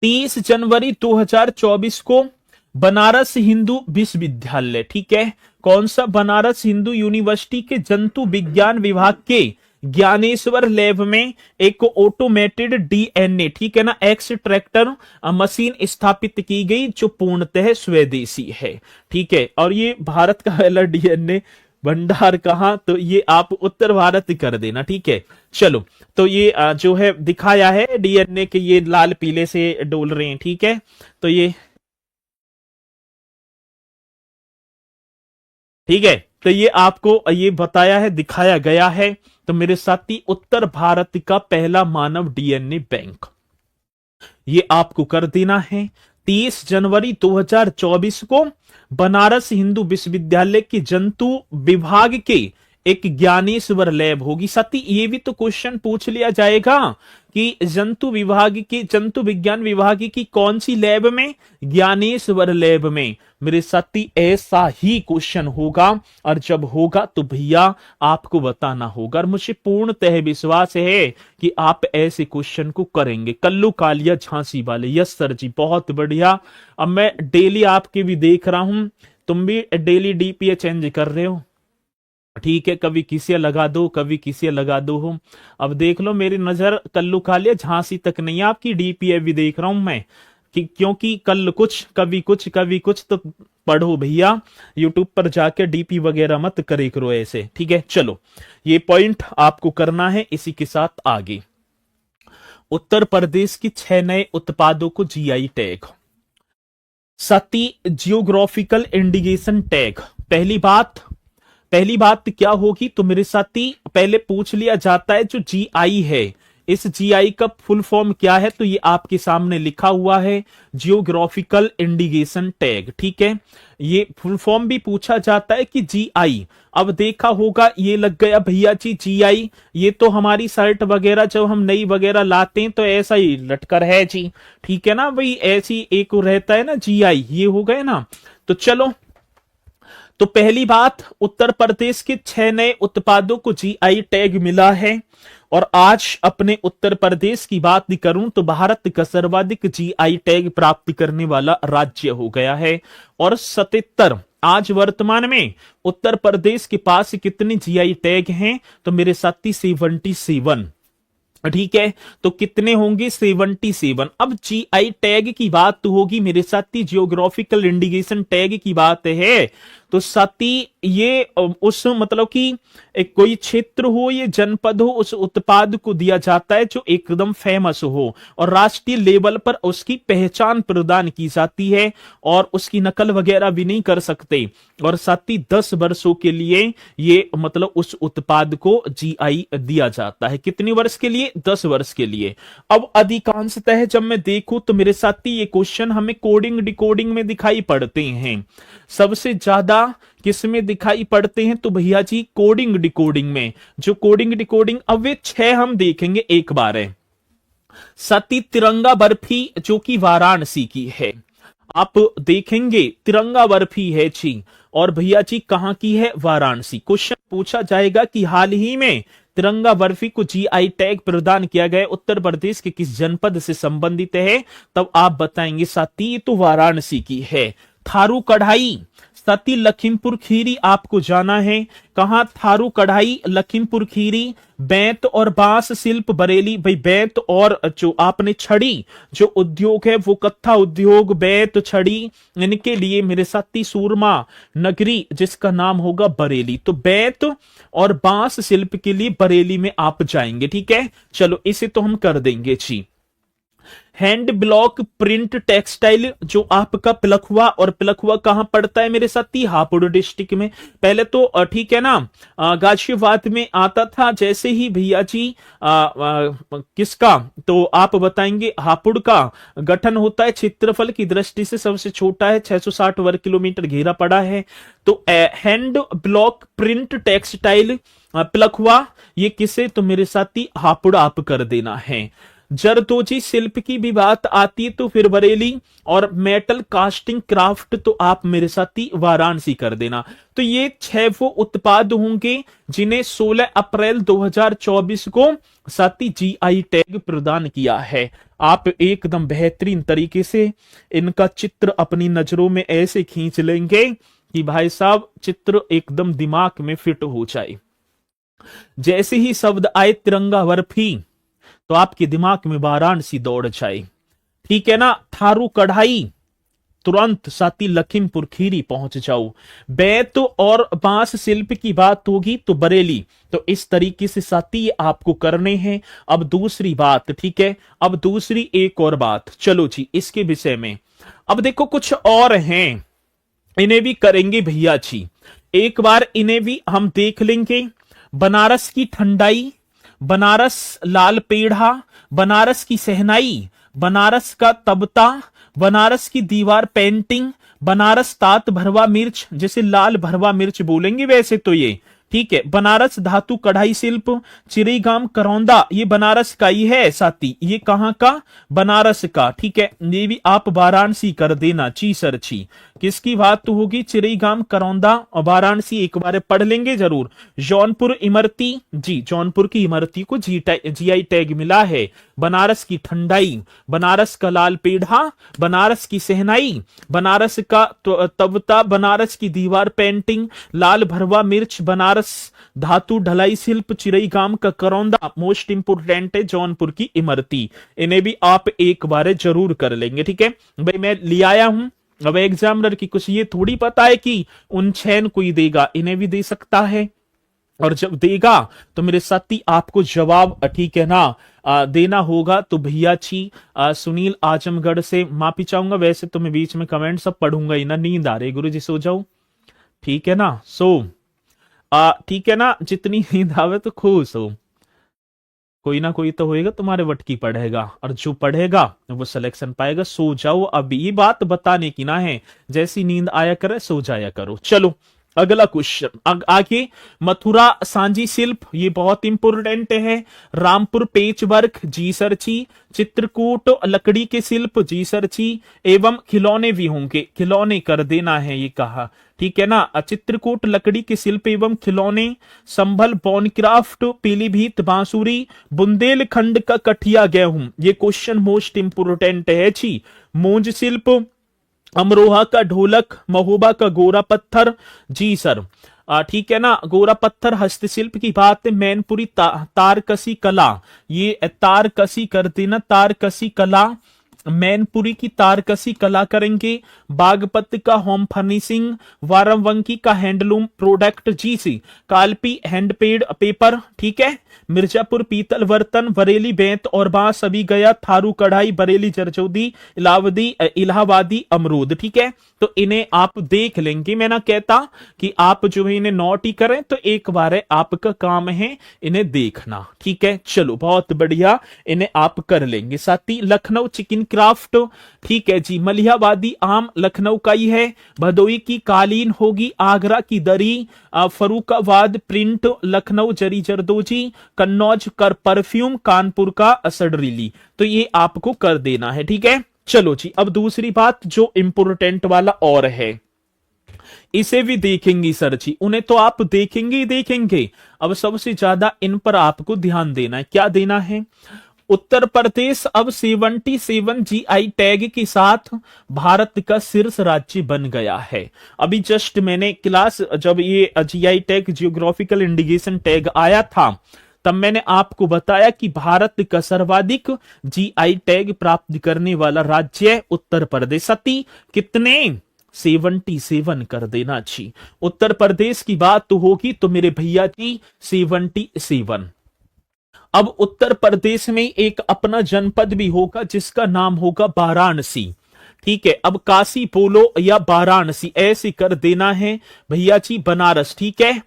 30 जनवरी 2024 को बनारस हिंदू विश्वविद्यालय, ठीक है, कौन सा, बनारस हिंदू यूनिवर्सिटी के जंतु विज्ञान विभाग के ज्ञानेश्वर लैब में एक ऑटोमेटेड डीएनए, ठीक है ना, एक्सट्रैक्टर मशीन स्थापित की गई जो पूर्णतः स्वदेशी है। ठीक है, और ये भारत का पहला डीएनए भंडार कहां, तो ये आप उत्तर भारत कर देना। ठीक है, चलो, तो ये जो है दिखाया है डीएनए के, ये लाल पीले से डोल रहे हैं। ठीक है, तो ये ठीक है, तो ये आपको ये बताया है, दिखाया गया है। तो मेरे साथी उत्तर भारत का पहला मानव डीएनए बैंक ये आपको कर देना है। 30 जनवरी 2024 को बनारस हिंदू विश्वविद्यालय के जंतु विभाग के एक ज्ञानेश्वर लैब होगी। साथी ये भी तो क्वेश्चन पूछ लिया जाएगा कि जंतु विभाग की, जंतु विज्ञान विभाग की कौन सी लैब में, ज्ञानेश्वर लैब में। मेरे साथी ऐसा ही क्वेश्चन होगा, और जब होगा तो भैया आपको बताना होगा। और मुझे पूर्णतः विश्वास है कि आप ऐसे क्वेश्चन को करेंगे। कल्लू कालिया झांसी वाले, यस सर जी, बहुत बढ़िया। अब मैं डेली आपके भी देख रहा हूं, तुम भी डेली डीपीए चेंज कर रहे हो। ठीक है, कभी किसी लगा दो, कभी किसी लगा दो हो। अब देख लो, मेरी नजर कल्लू कालिया झांसी तक नहीं है, आपकी डीपीए भी देख रहा हूं मैं। क्योंकि कल कुछ कभी कुछ कभी कुछ, तो पढ़ो भैया, यूट्यूब पर जाके डीपी वगैरह मत करे करो ऐसे, ठीक है। चलो, ये पॉइंट आपको करना है। इसी के साथ आगे, उत्तर प्रदेश की 6 नए उत्पादों को जीआई टैग। सती जियोग्राफिकल इंडिकेशन टैग। पहली बात क्या होगी तो मेरे साथी पहले पूछ लिया जाता है जो जीआई है, इस जीआई का फुल फॉर्म क्या है, तो ये आपके सामने लिखा हुआ है, जियोग्राफिकल इंडिकेशन टैग, ठीक है। ये फुल फॉर्म भी पूछा जाता है कि जीआई। अब देखा होगा ये लग गया भैया जी जीआई, ये तो हमारी शर्ट वगैरह जब हम नई वगैरह लाते हैं तो ऐसा ही लटकर है जी, ठीक है ना भाई, ऐसी एक रहता है ना जीआई, ये हो गए ना। तो चलो, तो पहली बात, उत्तर प्रदेश के 6 नए उत्पादों को जीआई टैग मिला है। और आज अपने उत्तर प्रदेश की बात करूं तो भारत का सर्वाधिक जीआई टैग प्राप्त करने वाला राज्य हो गया है। और 77, आज वर्तमान में उत्तर प्रदेश के पास कितने जीआई टैग हैं तो मेरे साथी 77, ठीक है। तो कितने होंगे 77। अब जीआई टैग की बात तो होगी मेरे साथी, जियोग्राफिकल इंडिकेशन टैग की बात है तो साथी ये उस मतलब कि एक कोई क्षेत्र हो, ये जनपद हो, उस उत्पाद को दिया जाता है जो एकदम फेमस हो और राष्ट्रीय लेवल पर उसकी पहचान प्रदान की जाती है और उसकी नकल वगैरह भी नहीं कर सकते। और साथी 10 वर्षों के लिए ये मतलब उस उत्पाद को जीआई दिया जाता है। कितने वर्ष के लिए? 10 वर्ष के लिए। अब अधिकांशतः जब मैं देखूं तो मेरे साथी ये क्वेश्चन हमें कोडिंग डिकोडिंग में दिखाई पड़ते हैं। सबसे ज्यादा किस में दिखाई पड़ते हैं तो भैया जी कोडिंग डिकोडिंग में। जो कोडिंग डिकोडिंग, अब वे 6 हम देखेंगे एक बार है। सती तिरंगा बर्फी जो कि वाराणसी की है, आप देखेंगे तिरंगा बर्फी है जी, और भैया जी कहां की है? वाराणसी। क्वेश्चन पूछा जाएगा कि हाल ही में तिरंगा बर्फी को जीआई टैग प्रदान किया गया उत्तर प्रदेश के किस जनपद से संबंधित है, तब आप बताएंगे साथी तो वाराणसी की है। थारू कढ़ाई सती लखीमपुर खीरी आपको जाना है। कहां? थारू कढ़ाई लखीमपुर खीरी। बेंत और बांस शिल्प बरेली। भाई बेंत और जो आपने छड़ी जो उद्योग है वो कत्था उद्योग, बेंत छड़ी, इनके लिए मेरे साथी सूरमा नगरी जिसका नाम होगा बरेली। तो बेंत और बांस शिल्प के लिए बरेली में आप जाएंगे, ठीक है। चलो इसे तो हम कर देंगे जी। हैंड ब्लॉक प्रिंट टेक्सटाइल जो आपका पिलखुआ, और पिलखुआ कहां पड़ता है मेरे साथी? हापुड़ डिस्ट्रिक्ट में। पहले तो ठीक है ना, गाजियाबाद में आता था, जैसे ही भैया जी किसका तो आप बताएंगे हापुड़ का गठन होता है, क्षेत्रफल की दृष्टि से सबसे छोटा है, 660 वर्ग किलोमीटर घेरा पड़ा है। तो hand block print textile Pilkhuwa ये किसे? तो मेरे साथी हापुड़ आप कर देना है। जरदोजी शिल्प की भी बात आती है तो फिर बरेली, और मेटल कास्टिंग क्राफ्ट तो आप मेरे साथी वाराणसी कर देना। तो ये 6 वो उत्पाद होंगे जिन्हें 16 अप्रैल 2024 को साथी जीआई टैग प्रदान किया है। आप एकदम बेहतरीन तरीके से इनका चित्र अपनी नजरों में ऐसे खींच लेंगे कि भाई साहब चित्र एकदम दिमाग में फिट हो जाए। जैसे ही शब्द आए तिरंगा बर्फी तो आपके दिमाग में वाराणसी दौड़ जाए, ठीक है ना। थारू कढ़ाई तुरंत साथी लखीमपुर खीरी पहुंच जाओ। बेंत और बांस शिल्प की बात होगी तो बरेली। तो इस तरीके से साथी आपको करने हैं। अब दूसरी बात, ठीक है, अब दूसरी एक और बात, चलो जी इसके विषय में। अब देखो कुछ और हैं, इन्हें भी करेंगे भैया जी, एक बार इन्हें भी हम देख लेंगे। बनारस की ठंडाई, बनारस लाल पेढ़ा, बनारस की सहनाई, बनारस का तबता, बनारस की दीवार पेंटिंग, बनारस तात भरवा मिर्च, जैसे लाल भरवा मिर्च बोलेंगे वैसे तो ये, ठीक है। बनारस धातु कढ़ाई शिल्प, चिरीगाम करौंदा, ये बनारस का ही है साथी, ये कहां का? बनारस का, ठीक है। ये भी आप वाराणसी कर देना, ची सर ची। किसकी बात तो होगी? चिरीगाम करौंदा और वाराणसी, एक बार पढ़ लेंगे जरूर। जौनपुर इमरती जी, जौनपुर की इमरती को जीआई टैग मिला है। बनारस की ठंडाई, बनारस का लाल पेढ़ा, बनारस की सहनाई, बनारस का तवता, बनारस की दीवार पेंटिंग, लाल भरवा मिर्च, बनारस धातु ढलाई शिल्प, चिरईगाम का करौंदा, मोस्ट इंपोर्टेंट है जौनपुर की इमरती। इन्हें भी आप एक बार जरूर कर लेंगे, ठीक है भाई। मैं ले आया हूं, अब एग्जामिनर की कुछ ये थोड़ी पता है कि उनछैन कोई देगा, इन्हें भी दे सकता है, और जब देगा तो मेरे साथी आपको जवाब ठीक है ना देना होगा। तो भैया जी सुनील आजमगढ़ से माफी चाहूंगा, वैसे तो मैं बीच में कमेंट सब पढ़ूंगा ही ना, नींद आ रही गुरु जी, सो जाओ, ठीक है ना। ठीक है ना, जितनी नींद आवे तो खुश हो, कोई ना कोई तो होएगा तुम्हारे वट की पढ़ेगा, और जो पढ़ेगा वो सिलेक्शन पाएगा। सो जाओ, अब ये बात बताने की ना है, जैसी नींद आया करे सो जाया करो। चलो अगला क्वेश्चन आगे, मथुरा सांझी शिल्प, ये बहुत इंपोर्टेंट है। रामपुर पेच वर्क, जी सर जी। चित्रकूट लकड़ी के शिल्प, जी सर जी। एवं खिलौने भी होंगे, खिलौने कर देना है ये कहा, ठीक है ना। चित्रकूट लकड़ी के शिल्प एवं खिलौने, संभल बॉनक्राफ्ट, पीलीभीत बांसुरी, बुंदेलखंड का कठिया गेहूं, ये क्वेश्चन मोस्ट इंपोर्टेंट है जी। मूंज शिल्प, अमरोहा का ढोलक, महोबा का गोरा पत्थर, जी सर ठीक है ना। गोरा पत्थर हस्तशिल्प की बात है। मैनपुरी तारकसी कला, ये तारकसी कर देना, तारकसी कला, मैनपुरी की तारकसी कला करेंगे। बागपत का होम फर्निशिंग, वारावंकी का हैंडलूम प्रोडक्ट, जी सी। कालपी हैंडपेड पेपर, ठीक है। मिर्जापुर पीतल बर्तन, बरेली बेंत और बांस अभी गया, थारू कढ़ाई, बरेली जरजौदी, इलाहाबादी अमरूद, ठीक है। तो इन्हें आप देख लेंगे, मैं ना कहता कि आप जो है इन्हें नोट ही करें, तो एक बार आपका काम है इन्हें देखना, ठीक है। चलो बहुत बढ़िया, इन्हें आप कर लेंगे। साथी लखनऊ चिकन क्राफ्ट, ठीक है जी। मलिहाबादी आम लखनऊ का ही है। भदोई की कालीन होगी, आगरा की दरी, फरुखाबाद प्रिंट, लखनऊ जरी जरदोजी, कन्नौज कर परफ्यूम, कानपुर का असडरीली। तो ये आपको कर देना है, ठीक है। चलो जी, अब दूसरी बात जो इंपोर्टेंट वाला और है, इसे भी देखेंगे सर जी, उन्हें तो आप देखेंगे ही देखेंगे। अब सबसे ज्यादा इन पर आपको ध्यान देना है। क्या देना है? उत्तर प्रदेश अब 77 जीआई टैग के साथ भारत का शीर्ष राज्य बन गया है। अभी जस्ट मैंने क्लास, जब ये GI tag geographical indication tag आया था, तब मैंने आपको बताया कि भारत का सर्वाधिक जीआई टैग प्राप्त करने वाला राज्य है उत्तर प्रदेश। सती कितने? 77 कर देना जी। उत्तर प्रदेश की बात तो होगी तो मेरे भैया जी 77। अब उत्तर प्रदेश में एक अपना जनपद भी होगा जिसका नाम होगा वाराणसी, ठीक है। अब काशी बोलो या वाराणसी, ऐसे कर देना है भैया जी। बनारस, ठीक है।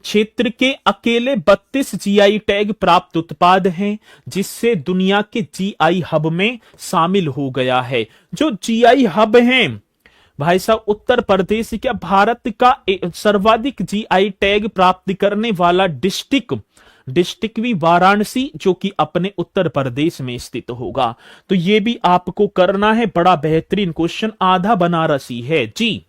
क्षेत्र के अकेले 32 जीआई टैग प्राप्त उत्पाद हैं, जिससे दुनिया के जीआई हब में शामिल हो गया है। जो जीआई हब हैं भाई साहब, उत्तर प्रदेश क्या भारत का सर्वाधिक जीआई टैग प्राप्त करने वाला डिस्ट्रिक्ट भी वाराणसी, जो कि अपने उत्तर प्रदेश में स्थित होगा। तो ये भी आपको करना है। बड़ा बेहतरीन क्वेश्चन, आधा बनारसी है जी।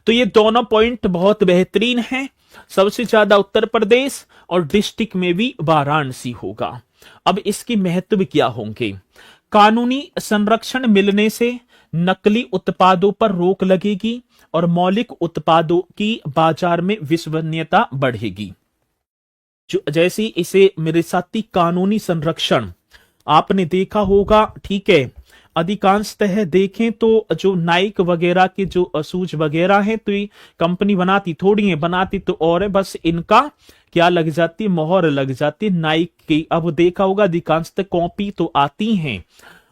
तो ये दोनों पॉइंट बहुत बेहतरीन हैं। सबसे ज्यादा उत्तर प्रदेश और डिस्ट्रिक्ट में भी वाराणसी होगा। अब इसकी महत्व क्या होंगे? कानूनी संरक्षण मिलने से नकली उत्पादों पर रोक लगेगी और मौलिक उत्पादों की बाजार में विश्वसनीयता बढ़ेगी। जो जैसी इसे मेरे साथी कानूनी संरक्षण आपने देखा होगा, ठीक है। अधिकांशतः देखें तो जो नाइक वगैरह के जो शूज वगैरह हैं, तो ये कंपनी बनाती थोड़ी है, बनाती तो और है, बस इनका क्या लग जाती है, मोहर लग जाती है नाइक की। अब देखा होगा अधिकांशतः कॉपी तो आती हैं।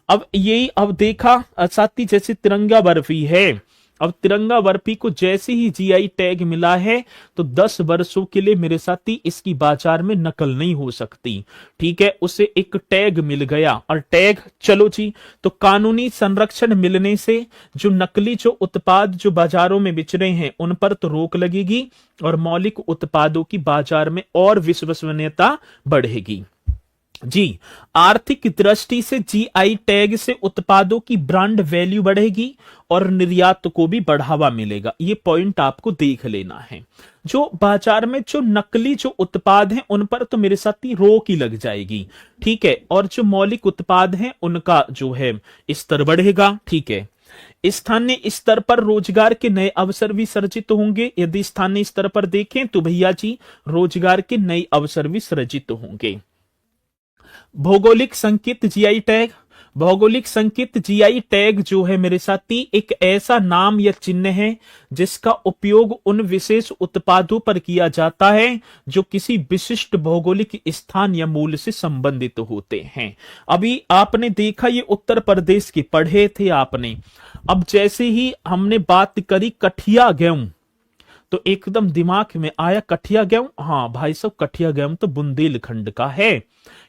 अब यही अब देखा साथी, जैसे तिरंगा बर्फी है, अब तिरंगा बर्फी को जैसे ही जीआई टैग मिला है तो 10 वर्षों के लिए मेरे साथी इसकी बाजार में नकल नहीं हो सकती, ठीक है। उसे एक टैग मिल गया और टैग, चलो जी। तो कानूनी संरक्षण मिलने से जो नकली जो उत्पाद जो बाजारों में बिच रहे हैं उन पर तो रोक लगेगी और मौलिक उत्पादों की बाजार में और विश्वसनीयता बढ़ेगी। जी, आर्थिक दृष्टि से जीआई टैग से उत्पादों की ब्रांड वैल्यू बढ़ेगी और निर्यात को भी बढ़ावा मिलेगा। ये पॉइंट आपको देख लेना है। जो बाजार में जो नकली जो उत्पाद हैं उन पर तो मेरे साथ ही रोक ही लग जाएगी, ठीक है, और जो मौलिक उत्पाद हैं उनका जो है स्तर बढ़ेगा, ठीक है। स्थानीय स्तर पर रोजगार के नए अवसर भी सृजित होंगे। यदि स्थानीय स्तर पर देखें तो भैया जी रोजगार के नए अवसर भी सृजित होंगे। भौगोलिक संकेत जीआई टैग, भौगोलिक संकेत जीआई टैग जो है मेरे साथी एक ऐसा नाम या चिन्ह है जिसका उपयोग उन विशेष उत्पादों पर किया जाता है जो किसी विशिष्ट भौगोलिक स्थान या मूल से संबंधित होते हैं। अभी आपने देखा ये उत्तर प्रदेश के पढ़े थे आपने। अब जैसे ही हमने बात करी कठिया गेहूं तो एकदम दिमाग में आया कठिया गेहूं, हाँ भाई साहब कठिया गेहूं तो बुंदेलखंड का है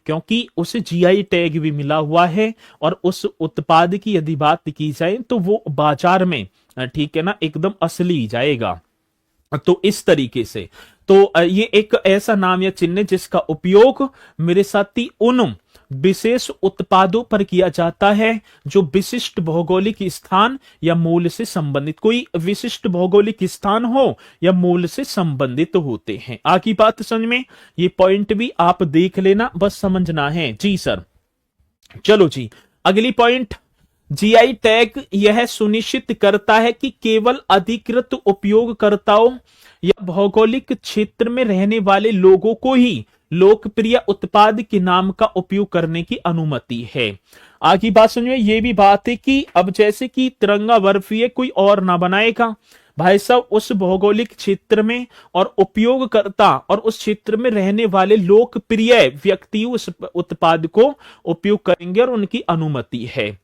क्योंकि उसे जीआई टैग भी मिला हुआ है और उस उत्पाद की यदि बात की जाए तो वो बाजार में ठीक है ना एकदम असली जाएगा। तो इस तरीके से तो ये एक ऐसा नाम या चिन्ह जिसका उपयोग मेरे साथी उन विशेष उत्पादों पर किया जाता है जो विशिष्ट भौगोलिक स्थान या मूल से संबंधित, कोई विशिष्ट भौगोलिक स्थान हो या मूल से संबंधित होते हैं। आगे बात समझ में, ये पॉइंट भी आप देख लेना, बस समझना है। जी सर, चलो जी अगली पॉइंट। जीआई टैग यह सुनिश्चित करता है कि केवल अधिकृत उपयोगकर्ताओं या भौगोलिक क्षेत्र में रहने वाले लोगों को ही लोकप्रिय उत्पाद के नाम का उपयोग करने की अनुमति है। आगे बात समझिए, ये भी बात है कि अब जैसे कि तिरंगा बर्फी है कोई और ना बनाएगा भाई साहब, उस भौगोलिक क्षेत्र में और उपयोगकर्ता और उस क्षेत्र में रहने वाले लोकप्रिय व्यक्ति उस उत्पाद को उपयोग करेंगे और उनकी अनुमति है।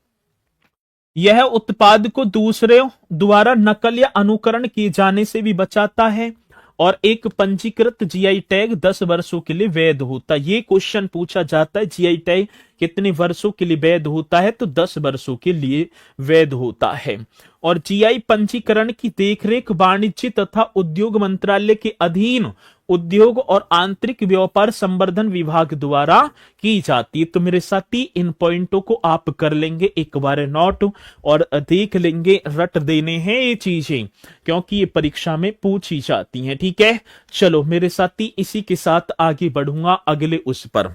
यह उत्पाद को दूसरे द्वारा नकल या अनुकरण किए जाने से भी बचाता है और एक पंजीकृत जीआई टैग 10 वर्षों के लिए वैध होता है। ये क्वेश्चन पूछा जाता है जीआई टैग कितने वर्षों के लिए वैध होता है, तो 10 वर्षों के लिए वैध होता है। और जीआई पंजीकरण की देखरेख वाणिज्य तथा उद्योग मंत्रालय के अधीन उद्योग और आंतरिक व्यापार संवर्धन विभाग द्वारा की जाती है। तो मेरे साथी इन पॉइंटों को आप कर लेंगे एक बार नोट और देख लेंगे, रट देने हैं ये चीजें क्योंकि ये परीक्षा में पूछी जाती हैं। ठीक है, चलो मेरे साथी इसी के साथ आगे बढ़ूंगा अगले उस पर।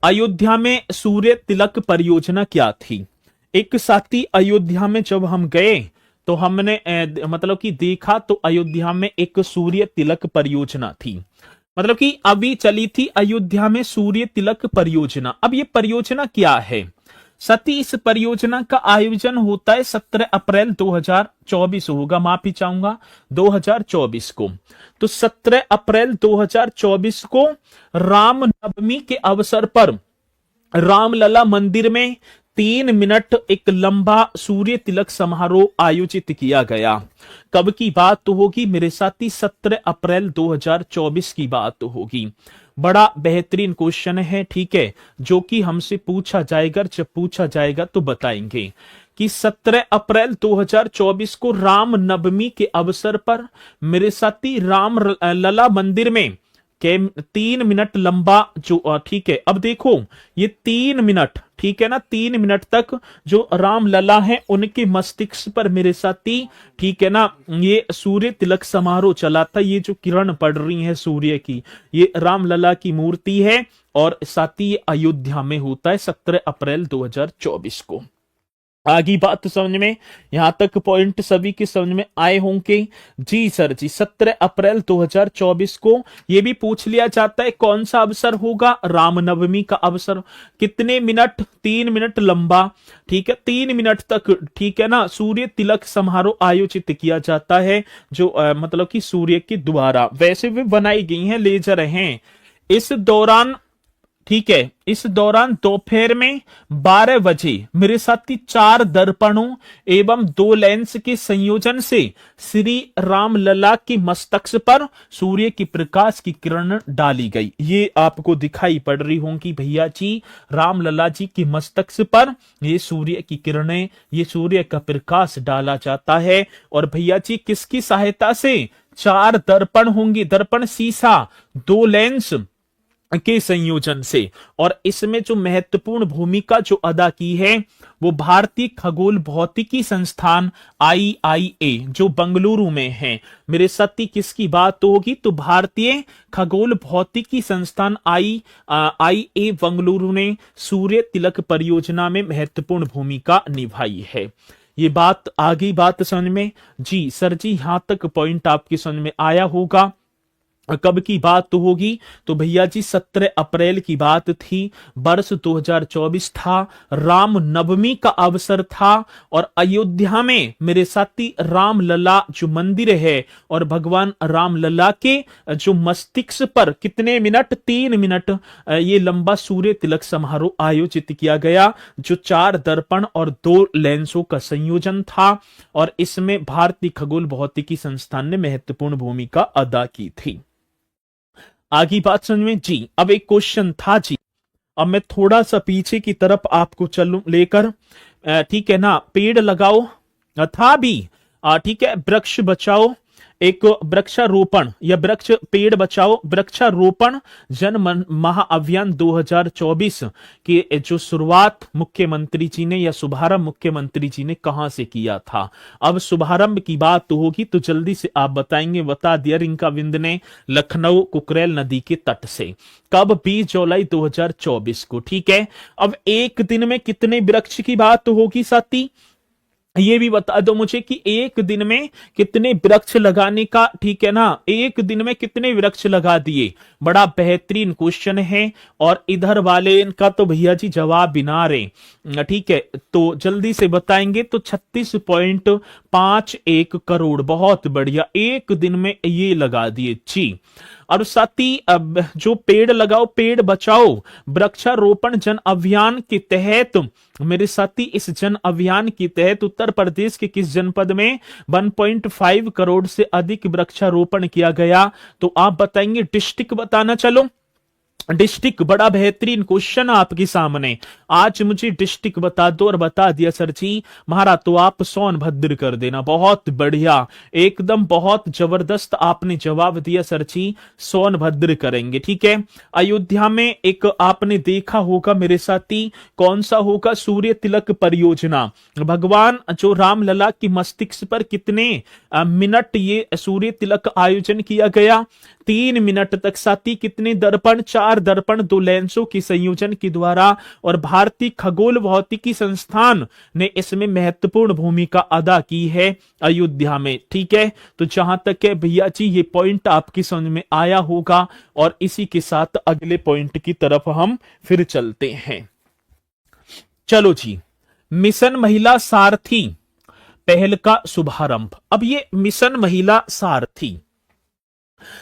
अयोध्या में सूर्य तिलक परियोजना क्या थी? एक साथी अयोध्या में जब हम गए तो हमने मतलब कि देखा तो अयोध्या में एक सूर्य तिलक परियोजना थी, मतलब कि अभी चली थी अयोध्या में सूर्य तिलक परियोजना। अब ये परियोजना क्या है सती? इस परियोजना का आयोजन होता है 17 अप्रैल 2024 होगा, माफी चाहूंगा 2024 को। तो 17 अप्रैल 2024 को रामनवमी के अवसर पर रामलला मंदिर में 3 मिनट एक लंबा सूर्य तिलक समारोह आयोजित किया गया। कब की बात तो होगी मेरे साथी? 17 अप्रैल 2024 की बात तो होगी। बड़ा बेहतरीन क्वेश्चन है, ठीक है, जो कि हमसे पूछा जाएगा, जब पूछा जाएगा तो बताएंगे कि 17 अप्रैल 2024 को राम नवमी के अवसर पर मेरे साथी राम लला मंदिर में 3 मिनट लंबा जो ठीक है, अब देखो ये 3 मिनट, ठीक है ना, 3 मिनट तक जो राम लला है उनके मस्तिष्क पर मेरे साथी, ठीक है ना, ये सूर्य तिलक समारोह चला था। ये जो किरण पड़ रही है सूर्य की, ये राम लला की मूर्ति है और साथी ये अयोध्या में होता है 17 अप्रैल 2024 को। आगे बात समझ में, यहां तक पॉइंट सभी के समझ में आए होंगे? जी सर जी, 17 अप्रैल 2024 को यह भी पूछ लिया जाता है कौन सा अवसर होगा? रामनवमी का अवसर। कितने मिनट? 3 मिनट लंबा, ठीक है, 3 मिनट तक, ठीक है ना, सूर्य तिलक समारोह आयोजित किया जाता है जो मतलब कि सूर्य के द्वारा वैसे भी बनाई गई हैं, लेजर हैं। इस दौरान, ठीक है, इस दौरान दोपहर में 12 बजे मेरे साथी 4 दर्पणों एवं 2 लेंस के संयोजन से श्री राम लला के मस्तक पर सूर्य की प्रकाश की किरण डाली गई। ये आपको दिखाई पड़ रही होंगी भैया जी, राम लला जी की मस्तक पर ये सूर्य की किरणें, ये सूर्य का प्रकाश डाला जाता है। और भैया जी किसकी सहायता से? 4 दर्पण होंगे, दर्पण शीशा, 2 लेंस के संयोजन से। और इसमें जो महत्वपूर्ण भूमिका जो अदा की है वो भारतीय खगोल भौतिकी संस्थान आईआईए जो बंगलुरु में है। मेरे साथी किसकी बात होगी, तो भारतीय खगोल भौतिकी संस्थान आईआईए बंगलुरु ने सूर्य तिलक परियोजना में महत्वपूर्ण भूमिका निभाई है। ये बात आगे बात समझ में जी सर जी, यहां तक पॉइंट आपकी समझ में आया होगा। कब की बात तो होगी, तो भैया जी 17 अप्रैल की बात थी, वर्ष 2024 था, राम नवमी का अवसर था और अयोध्या में मेरे साथी रामलला जो मंदिर है और भगवान रामलला के जो मस्तिष्क पर कितने मिनट, 3 मिनट ये लंबा सूर्य तिलक समारोह आयोजित किया गया जो 4 दर्पण और 2 लेंसों का संयोजन था और इसमें भारतीय खगोल भौतिकी संस्थान ने महत्वपूर्ण भूमिका अदा की थी। आगे बात समझ में जी। अब एक क्वेश्चन था जी, अब मैं थोड़ा सा पीछे की तरफ आपको चलूं लेकर, ठीक है ना। पेड़ लगाओ था भी, ठीक है, वृक्ष बचाओ, एक वृक्षारोपण या वृक्ष पेड़ बचाओ वृक्षारोपण जन महाअभियान 2024 की जो शुरुआत मुख्यमंत्री जी ने या शुभारंभ मुख्यमंत्री जी ने कहां से किया था। अब शुभारंभ की बात तो होगी तो जल्दी से आप बताएंगे, बता दिया रिंका विंद ने, लखनऊ कुकरेल नदी के तट से। कब, 20 जुलाई 2024 को, ठीक है। अब एक दिन में कितने वृक्ष की बात तो होगी साथी, ये भी बता दो मुझे कि एक दिन में कितने वृक्ष लगाने का, ठीक है ना, एक दिन में कितने वृक्ष लगा दिए। बड़ा बेहतरीन क्वेश्चन है और इधर वाले इनका तो भैया जी जवाब बिना रहे, ठीक है, तो जल्दी से बताएंगे। तो 36.51 करोड़, बहुत बढ़िया, एक दिन में ये लगा दिए जी। और साथी अब जो पेड़ लगाओ पेड़ बचाओ वृक्षारोपण जन अभियान के तहत, मेरे साथी इस जन अभियान के तहत उत्तर प्रदेश के किस जनपद में 1.5 करोड़ से अधिक वृक्षारोपण किया गया, तो आप बताएंगे डिस्ट्रिक्ट बताना। चलो डिस्ट्रिक्ट, बड़ा बेहतरीन क्वेश्चन आपके सामने, आज मुझे डिस्ट्रिक्ट बता दो और बता दिया सर जी महारा तो आप सोनभद्र कर देना। बहुत बढ़िया, एकदम बहुत जबरदस्त आपने जवाब दिया सर जी, सोनभद्र करेंगे, ठीक है। अयोध्या में एक आपने देखा होगा मेरे साथी, कौन सा होगा, सूर्य तिलक परियोजना। भगवान जो रामलला की मस्तिष्क पर कितने मिनट ये सूर्य तिलक आयोजन किया गया, 3 मिनट तक। साथी कितने दर्पण, 4 दर्पण 2 लेंसों के संयोजन के द्वारा और भारतीय खगोल भौतिकी संस्थान ने इसमें महत्वपूर्ण भूमिका अदा की है अयोध्या में, ठीक है। तो जहां तक है भैया जी ये पॉइंट आपकी समझ में आया होगा और इसी के साथ अगले पॉइंट की तरफ हम फिर चलते हैं। चलो जी, मिशन महिला सारथी पहल का शुभारंभ। अब ये मिशन महिला सारथी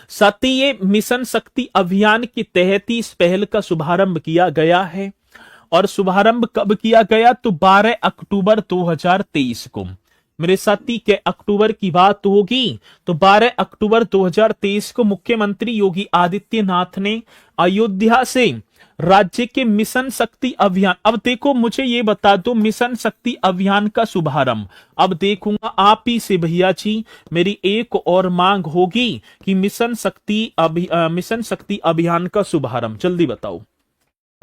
साथी, ये मिशन शक्ति अभियान के तहत ही इस पहल का शुभारंभ किया गया है और शुभारंभ कब किया गया, तो 12 अक्टूबर 2023 को। मेरे साथी के अक्टूबर की बात होगी तो 12 अक्टूबर 2023 को मुख्यमंत्री योगी आदित्यनाथ ने अयोध्या से राज्य के मिशन शक्ति अभियान, अब देखो मुझे ये बता दो मिशन शक्ति अभियान का शुभारंभ, अब देखूंगा आप ही से भैया जी मेरी एक और मांग होगी कि मिशन शक्ति अभियान का शुभारंभ जल्दी बताओ,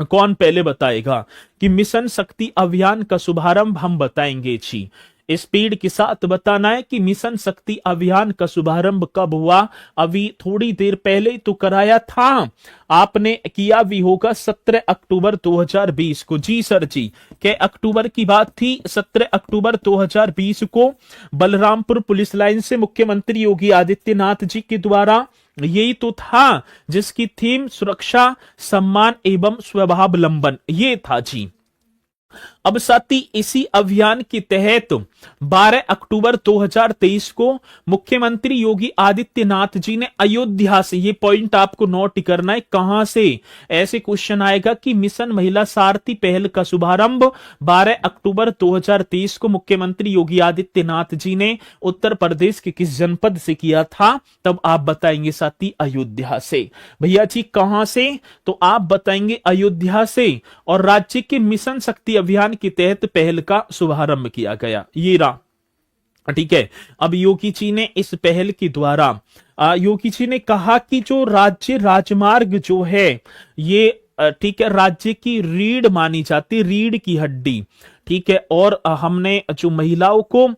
कौन पहले बताएगा कि मिशन शक्ति अभियान का शुभारंभ हम बताएंगे जी। स्पीड के साथ बताना है कि मिशन शक्ति अभियान का शुभारंभ कब हुआ, अभी थोड़ी देर पहले तो कराया था, आपने किया भी होगा 17 अक्टूबर 2020 को। जी सर जी, क्या अक्टूबर की बात थी, 17 अक्टूबर 2020 को बलरामपुर पुलिस लाइन से मुख्यमंत्री योगी आदित्यनाथ जी के द्वारा, यही तो था जिसकी थीम सुरक्षा, सम्मान एवं स्वावलंबन, ये था जी। अब साथी इसी अभियान के तहत 12 अक्टूबर 2023 को मुख्यमंत्री योगी आदित्यनाथ जी ने अयोध्या से, ये पॉइंट आपको नोट करना है, कहां से ऐसे क्वेश्चन आएगा कि मिशन महिला सारथी पहल का शुभारंभ 12 अक्टूबर 2023 को मुख्यमंत्री योगी आदित्यनाथ जी ने उत्तर प्रदेश के किस जनपद से किया था, तब आप बताएंगे साथी अयोध्या से। भैया जी कहां से, तो आप बताएंगे अयोध्या से और राज्य के मिशन शक्ति अभियान के तहत पहल का शुभारंभ किया गया। ये रहा ठीक है। अब योगी जी ने इस पहल के द्वारा योगी जी ने कहा कि जो राज्य राजमार्ग जो है ये ठीक है राज्य की रीढ़ मानी जाती, रीढ़ की हड्डी। ठीक है। और हमने जो महिलाओं को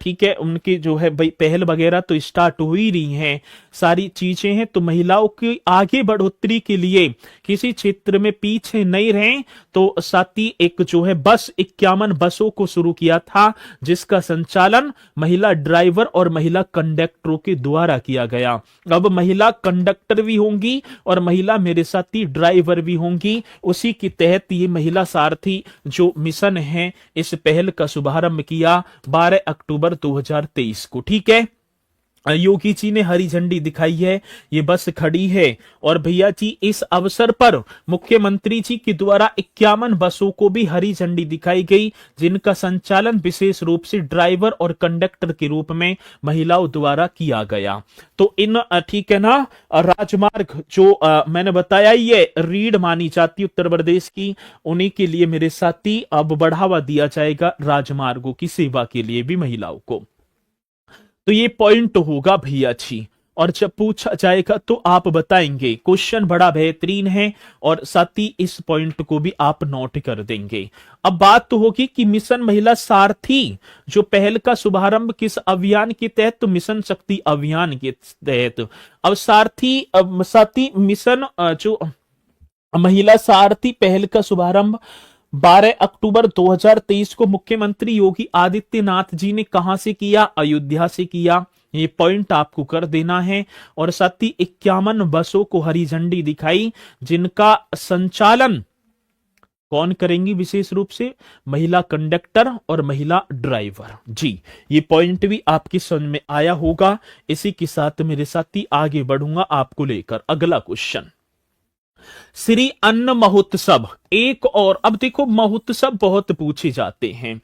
ठीक है उनकी जो है भाई पहल वगैरह तो स्टार्ट हो ही रही हैं, सारी चीजें हैं, तो महिलाओं की आगे बढ़ोतरी के लिए किसी क्षेत्र में पीछे नहीं रहें, तो साथ ही एक जो है बस 51 बसों को शुरू किया था, जिसका संचालन महिला ड्राइवर और महिला कंडक्टरों के द्वारा किया गया। अब महिला कंडक्टर भी होंगी और महिला मेरे साथी ड्राइवर भी होंगी। उसी के तहत ये महिला सारथी जो मिशन है इस पहल का शुभारंभ किया 12 अक्टूबर 2023 को। ठीक है। योगी जी ने हरी झंडी दिखाई है, ये बस खड़ी है। और भैया जी इस अवसर पर मुख्यमंत्री जी के द्वारा 51 बसों को भी हरी झंडी दिखाई गई, जिनका संचालन विशेष रूप से ड्राइवर और कंडक्टर के रूप में महिलाओं द्वारा किया गया। तो इन ठीक है ना राजमार्ग जो मैंने बताया ये रीढ़ मानी जाती उत्तर प्रदेश की, उन्हीं के लिए मेरे साथी अब बढ़ावा दिया जाएगा राजमार्गों की सेवा के लिए भी महिलाओं को। तो ये पॉइंट होगा भैया जी। और जब पूछा जाएगा तो आप बताएंगे। क्वेश्चन बड़ा बेहतरीन है और साथ ही इस पॉइंट को भी आप नोट कर देंगे। अब बात तो होगी कि मिशन महिला सारथी जो पहल का शुभारंभ किस अभियान के तहत, तो मिशन शक्ति अभियान के तहत। अब साथी मिशन जो महिला सारथी पहल का शुभारंभ 12 अक्टूबर 2023 को मुख्यमंत्री योगी आदित्यनाथ जी ने कहां से किया? अयोध्या से किया। ये पॉइंट आपको कर देना है। और साथ ही 51 बसों को हरी झंडी दिखाई, जिनका संचालन कौन करेंगी? विशेष रूप से महिला कंडक्टर और महिला ड्राइवर। जी ये पॉइंट भी आपकी समझ में आया होगा। इसी के साथ मेरे साथी आगे बढ़ूंगा आपको लेकर अगला क्वेश्चन। श्री अन्न महोत्सव एक और, अब देखो महोत्सव बहुत पूछे जाते हैं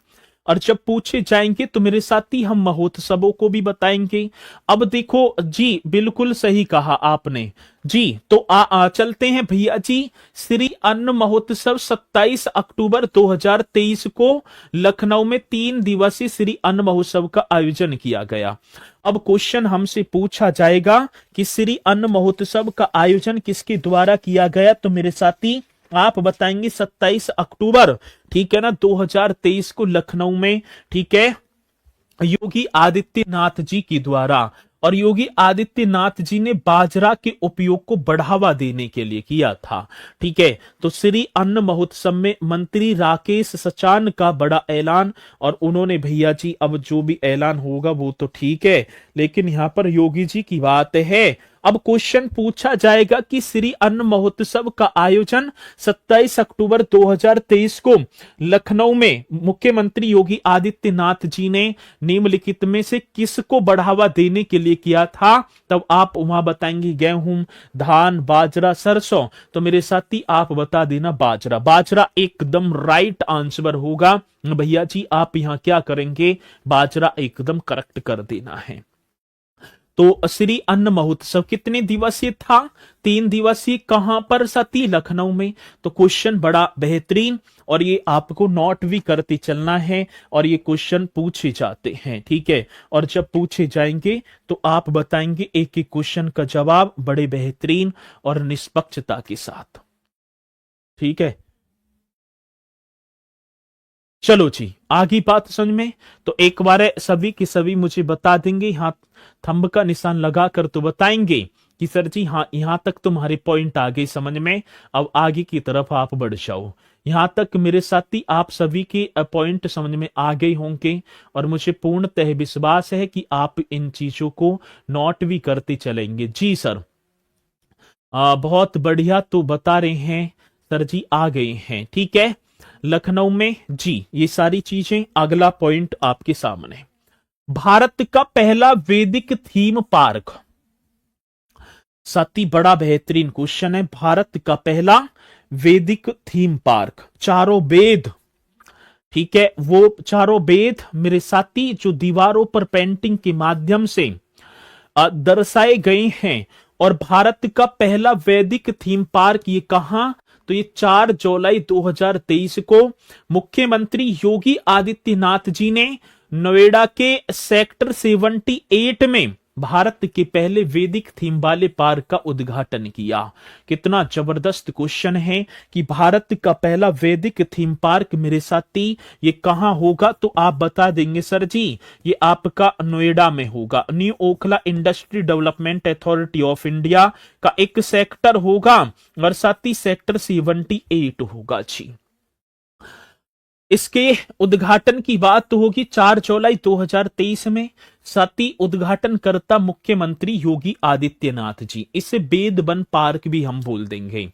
और जब पूछे जाएंगे तो मेरे साथी हम महोत्सवों को भी बताएंगे। अब देखो जी बिल्कुल सही कहा आपने जी। तो चलते हैं भैया जी। श्री अन्न महोत्सव 27 अक्टूबर 2023 को लखनऊ में 3 दिवसीय श्री अन्न महोत्सव का आयोजन किया गया। अब क्वेश्चन हमसे पूछा जाएगा कि श्री अन्न महोत्सव का आयोजन किसके द्वारा किया गया, तो मेरे साथी आप बताएंगे 27 अक्टूबर ठीक है ना 2023 को लखनऊ में। ठीक है। योगी आदित्यनाथ जी के द्वारा। और योगी आदित्यनाथ जी ने बाजरा के उपयोग को बढ़ावा देने के लिए किया था। ठीक है। तो श्री अन्न महोत्सव में मंत्री राकेश सचान का बड़ा ऐलान, और उन्होंने भैया जी अब जो भी ऐलान होगा वो तो ठीक है, लेकिन यहां पर योगी जी की बात है। अब क्वेश्चन पूछा जाएगा कि श्री अन्न महोत्सव का आयोजन 27 अक्टूबर 2023 को लखनऊ में मुख्यमंत्री योगी आदित्यनाथ जी ने निम्नलिखित में से किसको बढ़ावा देने के लिए किया था? तब आप वहां बताएंगे गेहूं, धान, बाजरा, सरसों। तो मेरे साथी आप बता देना बाजरा। बाजरा एकदम राइट आंसर होगा भैया जी। आप यहां क्या करेंगे? बाजरा एकदम करेक्ट कर देना है। तो श्री अन्न महोत्सव कितने दिवसीय था? 3 दिवसीय। कहां पर सती? लखनऊ में। तो क्वेश्चन बड़ा बेहतरीन, और ये आपको नोट भी करते चलना है, और ये क्वेश्चन पूछे जाते हैं। ठीक है। और जब पूछे जाएंगे तो आप बताएंगे एक एक क्वेश्चन का जवाब बड़े बेहतरीन और निष्पक्षता के साथ। ठीक है। चलो जी आगे बात समझ में। तो एक बार सभी के सभी मुझे बता देंगे, यहां थंब का निशान लगाकर तो बताएंगे कि सर जी हाँ यहां तक तुम्हारे पॉइंट आ गए समझ में, अब आगे की तरफ आप बढ़ जाओ। यहां तक मेरे साथी आप सभी के पॉइंट समझ में आ गए होंगे, और मुझे पूर्णतः विश्वास है कि आप इन चीजों को नोट भी करते चलेंगे। जी सर बहुत बढ़िया, तो बता रहे हैं सर जी आ गए हैं। ठीक है। लखनऊ में जी ये सारी चीजें। अगला पॉइंट आपके सामने, भारत का पहला वैदिक थीम पार्क। साथी बड़ा बेहतरीन क्वेश्चन है। भारत का पहला वैदिक थीम पार्क, चारों वेद। ठीक है। वो चारों वेद मेरे साथी जो दीवारों पर पेंटिंग के माध्यम से दर्शाए गए हैं। और भारत का पहला वैदिक थीम पार्क ये कहां? तो ये 4 जुलाई 2023 को मुख्यमंत्री योगी आदित्यनाथ जी ने नोएडा के सेक्टर 78 में भारत के पहले वैदिक थीम वाले पार्क का उद्घाटन किया। कितना जबरदस्त क्वेश्चन है कि भारत का पहला वैदिक थीम पार्क मेरे साथी ये कहां होगा, तो आप बता देंगे सर जी ये आपका नोएडा में होगा। New Okhla industry development authority of India का एक सेक्टर होगा और साथ ही सेक्टर 78 होगा जी। इसके उद्घाटन की बात तो होगी 4 जुलाई 2023 में। साथ ही उद्घाटनकर्ता मुख्यमंत्री योगी आदित्यनाथ जी। इसे बेद वन पार्क भी हम बोल देंगे।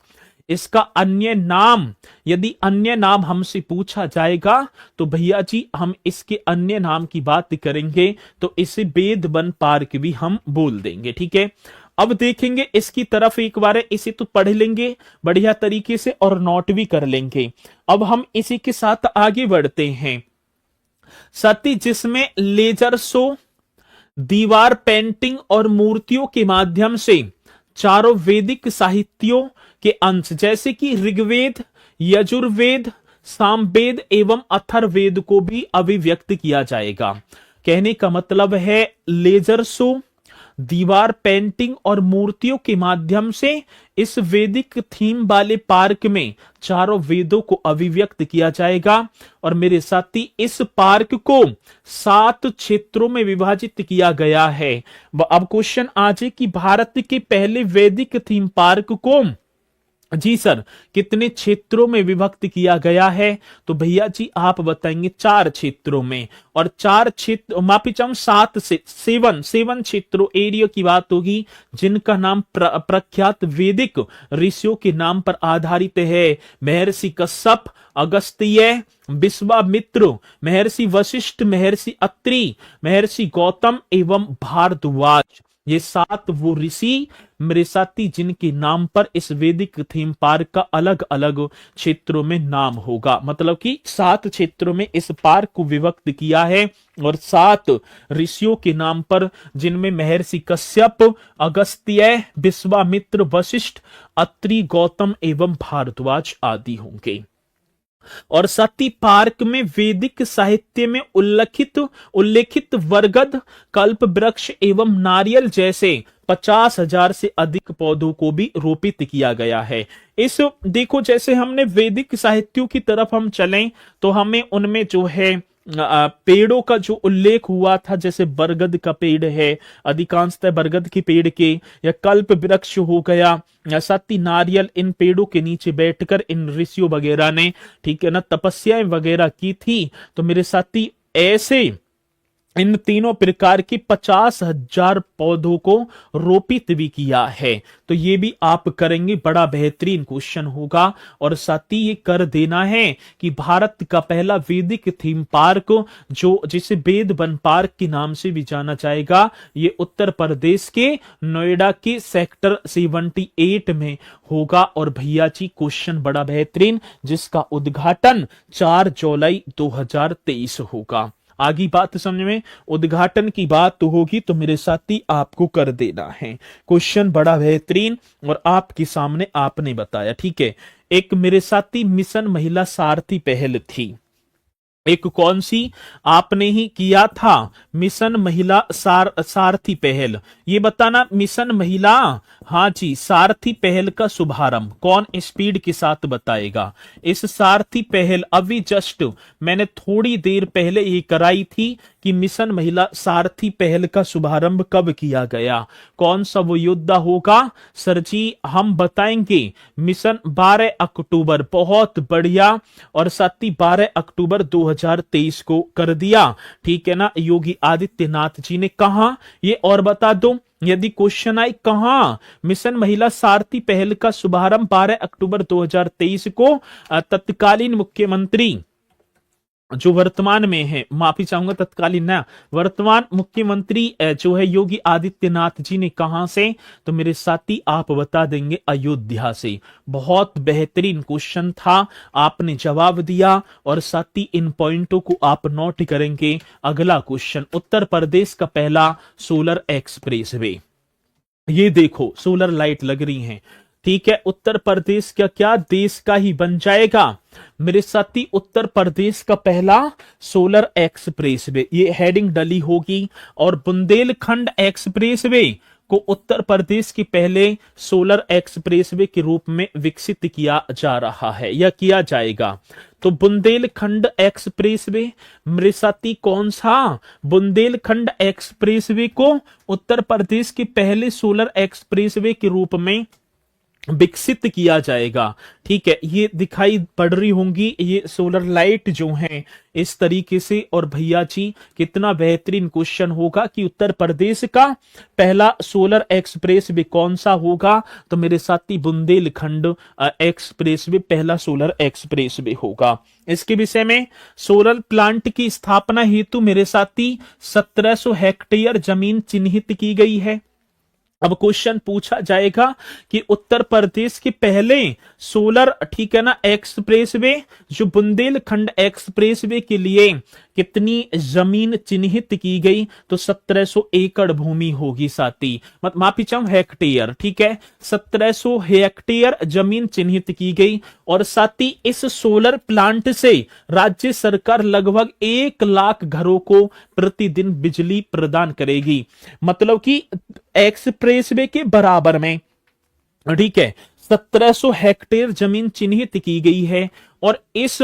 इसका अन्य नाम, यदि अन्य नाम हमसे पूछा जाएगा तो भैया जी हम इसके अन्य नाम की बात करेंगे तो इसे बेद वन पार्क भी हम बोल देंगे। ठीक है, अब देखेंगे इसकी तरफ एक बार, इसे तो पढ़ लेंगे बढ़िया तरीके से और नोट भी कर लेंगे। अब हम इसी के साथ आगे बढ़ते हैं। सती जिसमें लेजर शो, दीवार पेंटिंग और मूर्तियों के माध्यम से चारों वैदिक साहित्यों के अंश जैसे कि ऋग्वेद, यजुर्वेद, सामवेद एवं अथर्ववेद को भी अभिव्यक्त किया जाएगा। कहने का मतलब है लेजर शो, दीवार पेंटिंग और मूर्तियों के माध्यम से इस वैदिक थीम वाले पार्क में चारों वेदों को अभिव्यक्त किया जाएगा। और मेरे साथी इस पार्क को 7 क्षेत्रों में विभाजित किया गया है। अब क्वेश्चन आ जाए कि भारत के पहले वैदिक थीम पार्क को जी सर कितने क्षेत्रों में विभक्त किया गया है, तो भैया जी आप बताएंगे 4 क्षेत्रों में। और 4 क्षेत्र माफी चाहूं 7 से 7 क्षेत्रों एरिया की बात होगी जिनका नाम प्रख्यात वैदिक ऋषियों के नाम पर आधारित है। महर्षि कश्यप, अगस्त्य, विश्वामित्र, महर्षि वशिष्ठ, महर्षि अत्रि, महर्षि गौतम एवं भारद्वाज। ये 7 वो ऋषि मेरे साथी जिनके नाम पर इस वैदिक थीम पार्क का अलग अलग क्षेत्रों में नाम होगा। मतलब कि 7 क्षेत्रों में इस पार्क को विभक्त किया है और 7 ऋषियों के नाम पर, जिनमें महर्षि कश्यप, अगस्त्य, विश्वामित्र, वशिष्ठ, अत्रि, गौतम एवं भारद्वाज आदि होंगे। और सती पार्क में वैदिक साहित्य में उल्लेखित बरगद, कल्प वृक्ष एवं नारियल जैसे 50,000 से अधिक पौधों को भी रोपित किया गया है। इस देखो जैसे हमने वैदिक साहित्यों की तरफ हम चलें तो हमें उनमें जो है पेड़ों का जो उल्लेख हुआ था, जैसे बरगद का पेड़ है, अधिकांशतः बरगद के पेड़ के, या कल्प वृक्ष हो गया, या साथी नारियल, इन पेड़ों के नीचे बैठकर इन ऋषियों वगैरह ने ठीक है ना तपस्याएं वगैरह की थी। तो मेरे साथी ऐसे इन तीनों प्रकार की 50,000 पौधों को रोपित भी किया है। तो ये भी आप करेंगे, बड़ा बेहतरीन क्वेश्चन होगा। और साथ ही ये कर देना है कि भारत का पहला वैदिक थीम पार्क जो जिसे बेद वन पार्क के नाम से भी जाना जाएगा, ये उत्तर प्रदेश के नोएडा के सेक्टर 78 में होगा। और भैया जी क्वेश्चन बड़ा बेहतरीन, जिसका उद्घाटन 4 जुलाई 2023 होगा। आगे बात समझ में, उद्घाटन की बात तो होगी तो मेरे साथी आपको कर देना है। क्वेश्चन बड़ा बेहतरीन और आपके सामने आपने बताया। ठीक है, एक मेरे साथी मिशन महिला सारथी पहल थी, एक कौन सी आपने ही किया था, मिशन महिला सारथी पहल। ये बताना मिशन महिला, हाँ जी, सारथी पहल का शुभारंभ कौन स्पीड के साथ बताएगा। इस सारथी पहल अभी जस्ट मैंने थोड़ी देर पहले ये कराई थी कि मिशन महिला सारथी पहल का शुभारंभ कब किया गया, कौन सा वो योद्धा होगा। सर जी हम बताएंगे मिशन 12 अक्टूबर, बहुत बढ़िया। और साथ ही 12 अक्टूबर 2023 को कर दिया, ठीक है ना, योगी आदित्यनाथ जी ने। कहा ये और बता दो, यदि क्वेश्चन आए कहा मिशन महिला सारथी पहल का शुभारंभ 12 अक्टूबर 2023 को तत्कालीन मुख्यमंत्री जो वर्तमान में है, माफी चाहूंगा तत्कालीन ना, वर्तमान मुख्यमंत्री जो है योगी आदित्यनाथ जी ने कहां से, तो मेरे साथी आप बता देंगे अयोध्या से। बहुत बेहतरीन क्वेश्चन था, आपने जवाब दिया। और साथी इन पॉइंटों को आप नोट करेंगे। अगला क्वेश्चन, उत्तर प्रदेश का पहला सोलर एक्सप्रेस वे। ये देखो सोलर लाइट लग रही हैं, ठीक है, उत्तर प्रदेश का क्या देश का ही बन जाएगा मेरे साथी, उत्तर प्रदेश का पहला सोलर एक्सप्रेसवे, ये हेडिंग डली होगी। और बुंदेलखंड एक्सप्रेसवे को उत्तर प्रदेश के पहले सोलर एक्सप्रेसवे के रूप में विकसित किया जा रहा है या किया जाएगा। तो बुंदेलखंड एक्सप्रेसवे मेरे साथी कौन सा, बुंदेलखंड एक्सप्रेसवे को उत्तर प्रदेश के पहले सोलर एक्सप्रेसवे के रूप में विकसित किया जाएगा। ठीक है, ये दिखाई पड़ रही होंगी ये सोलर लाइट जो हैं इस तरीके से। और भैया जी कितना बेहतरीन क्वेश्चन होगा कि उत्तर प्रदेश का पहला सोलर एक्सप्रेस वे कौन सा होगा, तो मेरे साथी बुंदेलखंड एक्सप्रेस वे पहला सोलर एक्सप्रेस वे होगा। इसके विषय में सोलर प्लांट की स्थापना हेतु मेरे साथी 1700 हेक्टेयर जमीन चिन्हित की गई है। अब क्वेश्चन पूछा जाएगा कि उत्तर प्रदेश के पहले सोलर, ठीक है ना, एक्सप्रेसवे जो बुंदेलखंड एक्सप्रेसवे के लिए कितनी जमीन चिन्हित की गई, तो 1700 एकड़ भूमि होगी साथी, माफी चाहूं हेक्टेयर, ठीक है, 1700 हेक्टेयर जमीन चिन्हित की गई। और साथी इस सोलर प्लांट से राज्य सरकार लगभग 1 लाख घरों को प्रतिदिन बिजली प्रदान करेगी, मतलब कि एक्सप्रेसवे के बराबर में, ठीक है, 1700 हेक्टेयर जमीन चिन्हित की गई है। और इस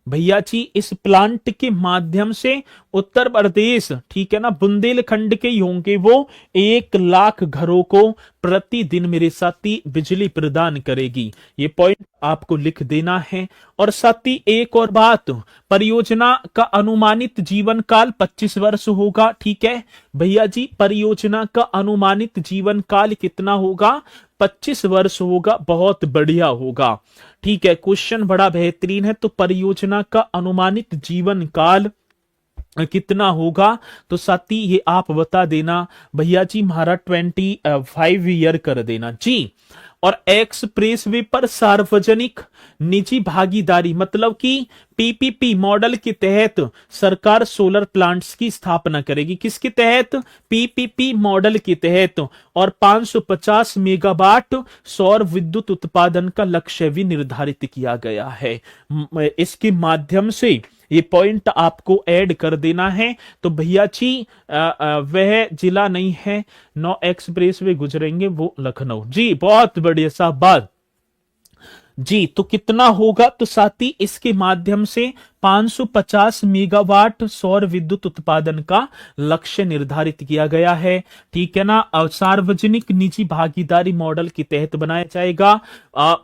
भैया जी इस प्लांट के माध्यम से उत्तर प्रदेश, ठीक है ना, बुंदेलखंड के होंगे वो 1 लाख घरों को प्रतिदिन मेरे साथी बिजली प्रदान करेगी। ये पॉइंट आपको लिख देना है। और साथी एक और बात, परियोजना का अनुमानित जीवन काल 25 वर्ष होगा। ठीक है भैया जी, परियोजना का अनुमानित जीवन काल कितना होगा, 25 वर्ष होगा, बहुत बढ़िया होगा। ठीक है, क्वेश्चन बड़ा बेहतरीन है। तो परियोजना का अनुमानित जीवन काल कितना होगा, तो साथी ये आप बता देना भैया जी, हमारा 25 ईयर कर देना जी। और एक्सप्रेसवे पर सार्वजनिक निजी भागीदारी, मतलब कि पीपीपी मॉडल के तहत सरकार सोलर प्लांट्स की स्थापना करेगी। किसके तहत, पीपीपी मॉडल के तहत। और 550 मेगावाट सौर विद्युत उत्पादन का लक्ष्य भी निर्धारित किया गया है। इसके माध्यम से ये पॉइंट आपको ऐड कर देना है। तो भैया जी वह जिला नहीं है, 9 एक्सप्रेस वे गुजरेंगे वो लखनऊ जी, बहुत बढ़िया साहब बात जी। तो कितना होगा, तो साथी इसके माध्यम से 550 मेगावाट सौर विद्युत उत्पादन का लक्ष्य निर्धारित किया गया है। ठीक है ना, सार्वजनिक निजी भागीदारी मॉडल के तहत बनाया जाएगा।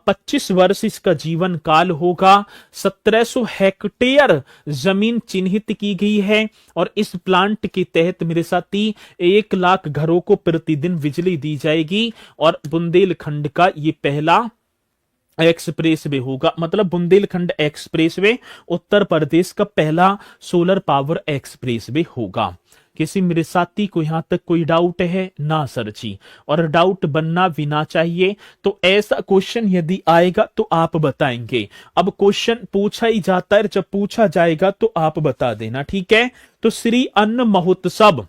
25 वर्ष इसका जीवन काल होगा। 1700 हेक्टेयर जमीन चिन्हित की गई है। और इस प्लांट के तहत मेरे साथी 1 लाख घरों को प्रतिदिन बिजली दी जाएगी। और बुंदेलखंड का ये पहला एक्सप्रेसवे होगा, मतलब बुंदेलखंड एक्सप्रेसवे उत्तर प्रदेश का पहला सोलर पावर एक्सप्रेसवे होगा। किसी मेरे साथी को यहां तक कोई डाउट है ना सर जी, और डाउट बनना भी ना चाहिए। तो ऐसा क्वेश्चन यदि आएगा तो आप बताएंगे। अब क्वेश्चन पूछा ही जाता है, जब पूछा जाएगा तो आप बता देना, ठीक है। तो श्री अन्न महोत्सव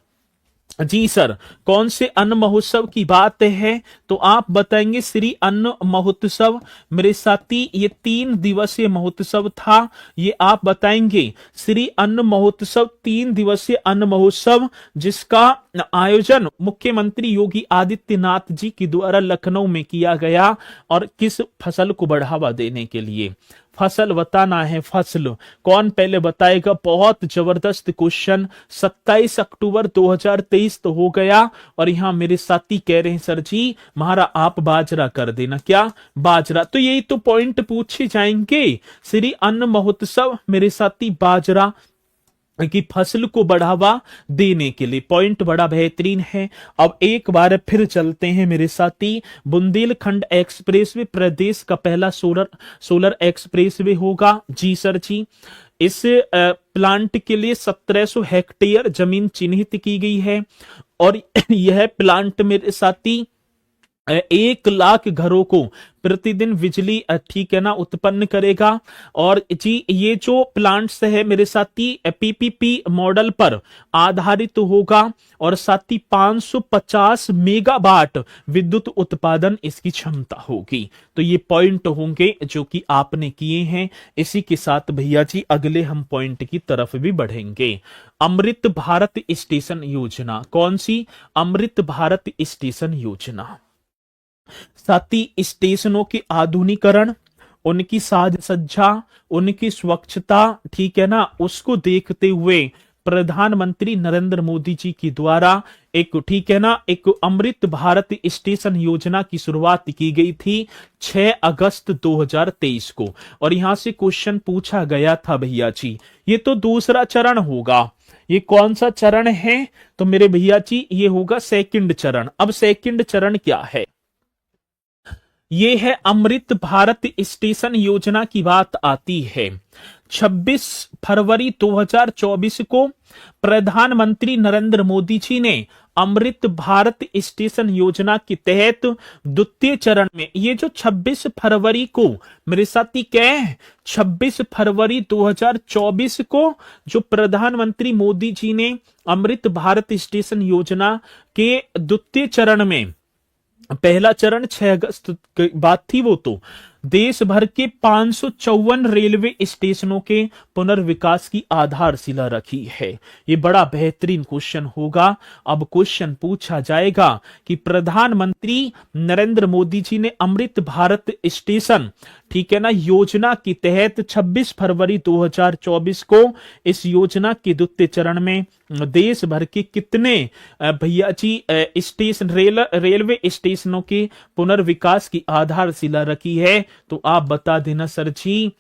जी सर, कौन से अन्न महोत्सव की बात है, तो आप बताएंगे श्री अन्न महोत्सव। मेरे साथी ये 3 दिवसीय महोत्सव था, ये आप बताएंगे। श्री अन्न महोत्सव 3 दिवसीय अन्न महोत्सव, जिसका आयोजन मुख्यमंत्री योगी आदित्यनाथ जी के द्वारा लखनऊ में किया गया। और किस फसल को बढ़ावा देने के लिए, फसल बताना है, फसल कौन पहले बताएगा। बहुत जबरदस्त क्वेश्चन। 27 अक्टूबर 2023 तो हो गया। और यहां मेरे साथी कह रहे हैं सर जी हमारा आप बाजरा कर देना, क्या बाजरा, तो यही तो पॉइंट पूछे जाएंगे। श्री अन्न महोत्सव मेरे साथी बाजरा की फसल को बढ़ावा देने के लिए, पॉइंट बड़ा बेहतरीन है। अब एक बार फिर चलते हैं मेरे साथी, बुंदेलखंड एक्सप्रेसवे प्रदेश का पहला सोलर एक्सप्रेसवे होगा जी सर जी। इस प्लांट के लिए 1700 हेक्टेयर जमीन चिन्हित की गई है। और यह प्लांट मेरे साथी 1 लाख घरों को प्रतिदिन बिजली ठीक है ना उत्पन्न करेगा। और जी ये जो प्लांट्स है मेरे साथी पीपीपी मॉडल पर आधारित होगा और साथ ही 550 मेगावाट विद्युत उत्पादन इसकी क्षमता होगी। तो ये पॉइंट होंगे जो कि आपने किए हैं। इसी के साथ भैया जी अगले हम पॉइंट की तरफ भी बढ़ेंगे। अमृत भारत स्टेशन योजना, कौन सी? अमृत भारत स्टेशन योजना। साथ ही स्टेशनों के आधुनिकरण, उनकी साज सज्जा, उनकी स्वच्छता, ठीक है ना, उसको देखते हुए प्रधानमंत्री नरेंद्र मोदी जी के द्वारा एक ठीक है ना एक अमृत भारत स्टेशन योजना की शुरुआत की गई थी 6 अगस्त 2023 को। और यहां से क्वेश्चन पूछा गया था भैया जी, ये तो दूसरा चरण होगा, ये कौन सा चरण है? तो मेरे भैया जी ये होगा सेकंड चरण। अब सेकंड चरण क्या है? ये है अमृत भारत स्टेशन योजना की बात आती है। 26 फरवरी 2024 को प्रधानमंत्री नरेंद्र मोदी जी ने अमृत भारत स्टेशन योजना के तहत द्वितीय चरण में, ये जो 26 फरवरी को मेरे साथी क्या है, 26 फरवरी 2024 को जो प्रधानमंत्री मोदी जी ने अमृत भारत स्टेशन योजना के द्वितीय चरण में, पहला चरण 6 अगस्त की बात थी, वो तो देश भर के 554 रेलवे स्टेशनों के पुनर्विकास की आधारशिला रखी है। ये बड़ा बेहतरीन क्वेश्चन होगा। अब क्वेश्चन पूछा जाएगा कि प्रधानमंत्री नरेंद्र मोदी जी ने अमृत भारत स्टेशन ठीक है ना योजना के तहत 26 फरवरी 2024 को इस योजना के द्वितीय चरण में देश भर के कितने भैया जी स्टेशन रेलवे स्टेशनों के पुनर्विकास की आधारशिला रखी है? तो आप बता देना सर जी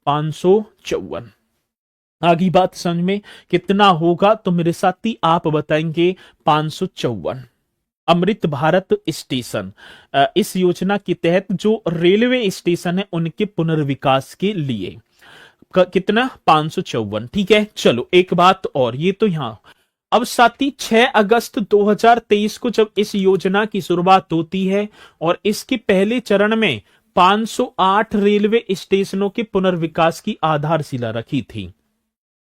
554। आगे बात समझ में कितना होगा? तो मेरे साथी आप बताएंगे 554। अमृत भारत स्टेशन इस योजना के तहत जो रेलवे स्टेशन है उनके पुनर्विकास के लिए कितना? 554। ठीक है, चलो एक बात और, ये तो यहां अब साथी 6 अगस्त 2023 को जब इस योजना की शुरुआत होती है और इसके पहले चरण में 508 रेलवे स्टेशनों के पुनर्विकास की आधारशिला रखी थी।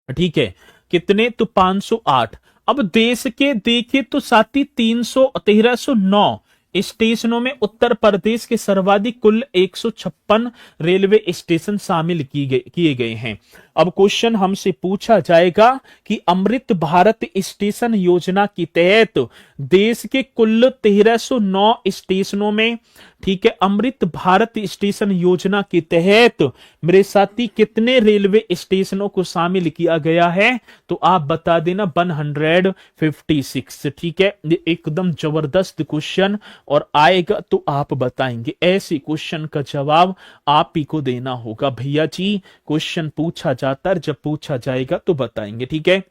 ठीक है, कितने? तो 508। अब देश के देखे तो साथी 1309 स्टेशनों में उत्तर प्रदेश के सर्वाधिक कुल 156 रेलवे स्टेशन शामिल किए गए हैं। अब क्वेश्चन हमसे पूछा जाएगा कि अमृत भारत स्टेशन योजना के तहत देश के कुल 1309 स्टेशनों में, ठीक है, अमृत भारत स्टेशन योजना के तहत मेरे साथी कितने रेलवे स्टेशनों को शामिल किया गया है? तो आप बता देना 156। ठीक है, ये एकदम जबरदस्त क्वेश्चन और आएगा तो आप बताएंगे। ऐसे क्वेश्चन का जवाब आप ही को देना होगा भैया जी। क्वेश्चन पूछा जाता है, जब पूछा जाएगा तो बताएंगे। ठीक है,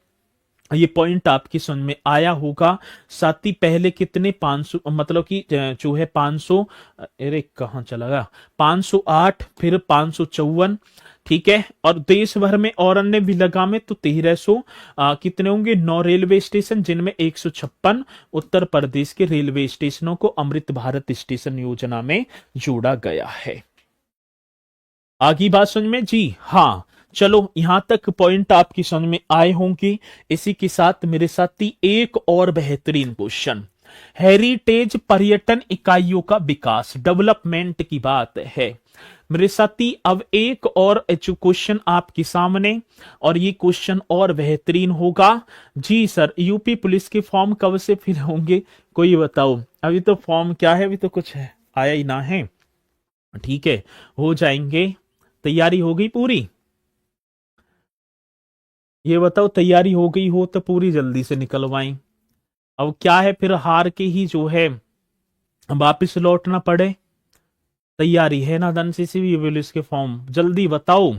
ये पॉइंट आपकी समझ में आया होगा। साथ ही पहले कितने 500 मतलब कि जो है 500, अरे कहां चला गया, 508 फिर 554। ठीक है, और देश भर में और अन्य भी लगा में तो 1300 कितने होंगे? 9 रेलवे स्टेशन, जिनमें 156 उत्तर प्रदेश के रेलवे स्टेशनों को अमृत भारत स्टेशन योजना में जोड़ा गया है। आगे बात समझ में जी? हाँ, चलो यहां तक पॉइंट आपकी समझ में आए होंगे। इसी के साथ मेरे साथी एक और बेहतरीन क्वेश्चन, हेरिटेज पर्यटन इकाइयों का विकास, डेवलपमेंट की बात है मेरे साथी। अब एक और क्वेश्चन आपके सामने, और ये क्वेश्चन और बेहतरीन होगा। जी सर, यूपी पुलिस के फॉर्म कब से फिल होंगे? कोई बताओ। अभी तो फॉर्म क्या है, अभी तो कुछ है आया ही ना है। ठीक है, हो जाएंगे। तैयारी हो गई पूरी? ये बताओ, तैयारी हो गई हो तो पूरी जल्दी से निकलवाएं। अब क्या है, फिर हार के ही जो है वापिस लौटना पड़े। तैयारी है ना धन से भी पुलिस के फॉर्म? जल्दी बताओ।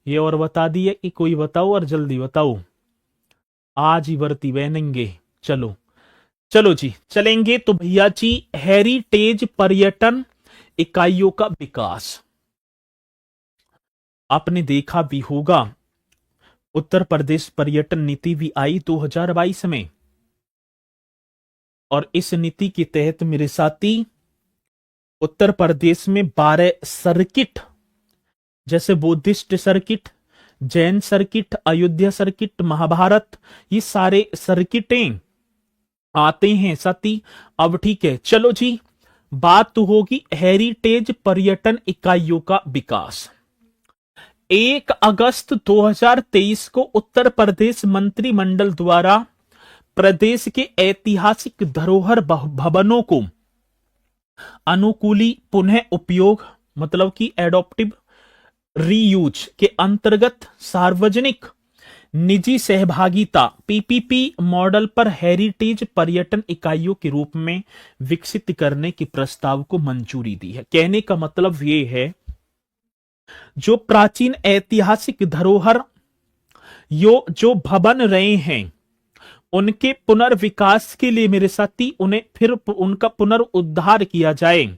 ये और बता दिए कि कोई बताओ और जल्दी बताओ। आज ही भर्ती बनेंगे। चलो चलो जी, चलेंगे तो भैया जी, हेरिटेज पर्यटन इकाइयों का विकास। आपने देखा भी होगा उत्तर प्रदेश पर्यटन नीति भी आई 2022 में, और इस नीति के तहत मेरे साथी उत्तर प्रदेश में 12 सर्किट, जैसे Buddhist circuit, Jain circuit, Ayodhya circuit, Mahabharat, ये सारे सर्किटें आते हैं साथी। अब ठीक है, चलो जी, बात तो होगी हेरिटेज पर्यटन इकाइयों का विकास। 1 अगस्त 2023 को उत्तर प्रदेश मंत्रिमंडल द्वारा प्रदेश के ऐतिहासिक धरोहर भवनों को अनुकूली पुनः उपयोग, मतलब कि एडॉप्टिव रीयूज के अंतर्गत सार्वजनिक निजी सहभागिता पीपीपी मॉडल पर हेरिटेज पर्यटन इकाइयों के रूप में विकसित करने के प्रस्ताव को मंजूरी दी है। कहने का मतलब ये है, जो प्राचीन ऐतिहासिक धरोहर जो भवन रहे हैं, उनके पुनर्विकास के लिए मेरे साथी उन्हें फिर उनका पुनरुद्धार किया जाए।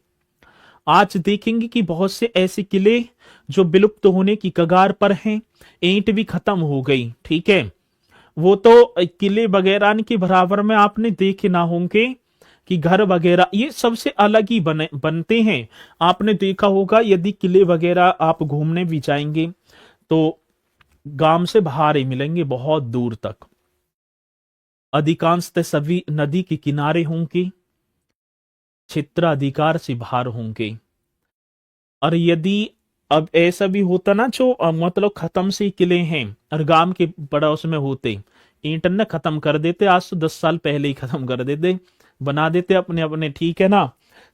आज देखेंगे कि बहुत से ऐसे किले जो विलुप्त होने की कगार पर हैं, ईंट भी खत्म हो गई, ठीक है, वो तो किले वगैरह के बराबर में आपने देखे ना होंगे कि घर वगैरह ये सबसे अलग ही बनते हैं। आपने देखा होगा, यदि किले वगैरह आप घूमने भी जाएंगे तो गांव से बाहर ही मिलेंगे, बहुत दूर तक। अधिकांशतः सभी नदी के किनारे होंगे, क्षेत्राधिकार से बाहर होंगे। और यदि अब ऐसा भी होता ना, जो मतलब खत्म से किले हैं और गांव के पड़ोस में होते, इंटरनेट खत्म कर देते, आज तो 10 साल पहले ही खत्म कर देते, बना देते अपने अपने, ठीक है ना।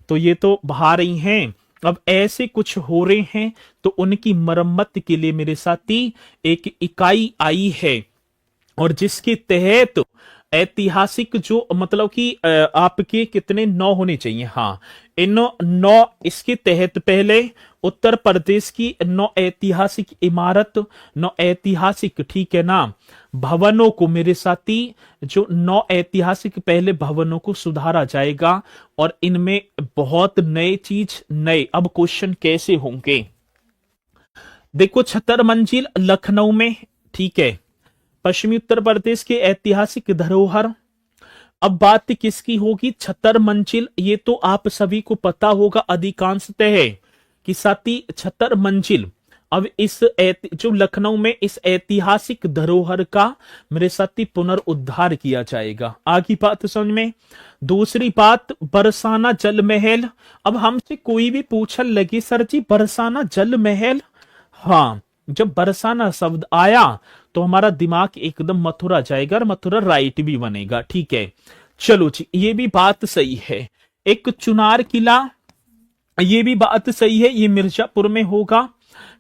तो ये तो बाहर ही हैं। अब ऐसे कुछ हो रहे हैं, तो उनकी मरम्मत के लिए मेरे साथी एक इकाई आई है, और जिसके तहत ऐतिहासिक जो मतलब कि आपके कितने 9 होने चाहिए, हाँ, इन 9 इसके तहत पहले उत्तर प्रदेश की 9 ऐतिहासिक इमारत, 9 ऐतिहासिक, ठीक है ना, भवनों को मेरे साथी, जो 9 ऐतिहासिक पहले भवनों को सुधारा जाएगा, और इनमें बहुत नए चीज नए। अब क्वेश्चन कैसे होंगे, देखो, 76 मंजिल लखनऊ में, ठीक है, पश्चिमी उत्तर प्रदेश के ऐतिहासिक धरोहर। अब बात किसकी होगी, 76 मंजिल, ये तो आप सभी को पता होगा अधिकांशतः है कि साथी 76 मंजिल। अब इस जो लखनऊ में इस ऐतिहासिक धरोहर का मेरे साथी पुनरुद्धार किया जाएगा। आगे बात समझ में। दूसरी बात, बरसाना जल महल। अब हमसे कोई भी पूछने लगे, सर जी बरसाना जल महल, हाँ, जब बरसाना शब्द आया तो हमारा दिमाग एकदम मथुरा जाएगा, और मथुरा राइट भी बनेगा, ठीक है। चलो जी, ये भी बात सही है। एक चुनार किला, ये भी बात सही है, ये मिर्जापुर में होगा,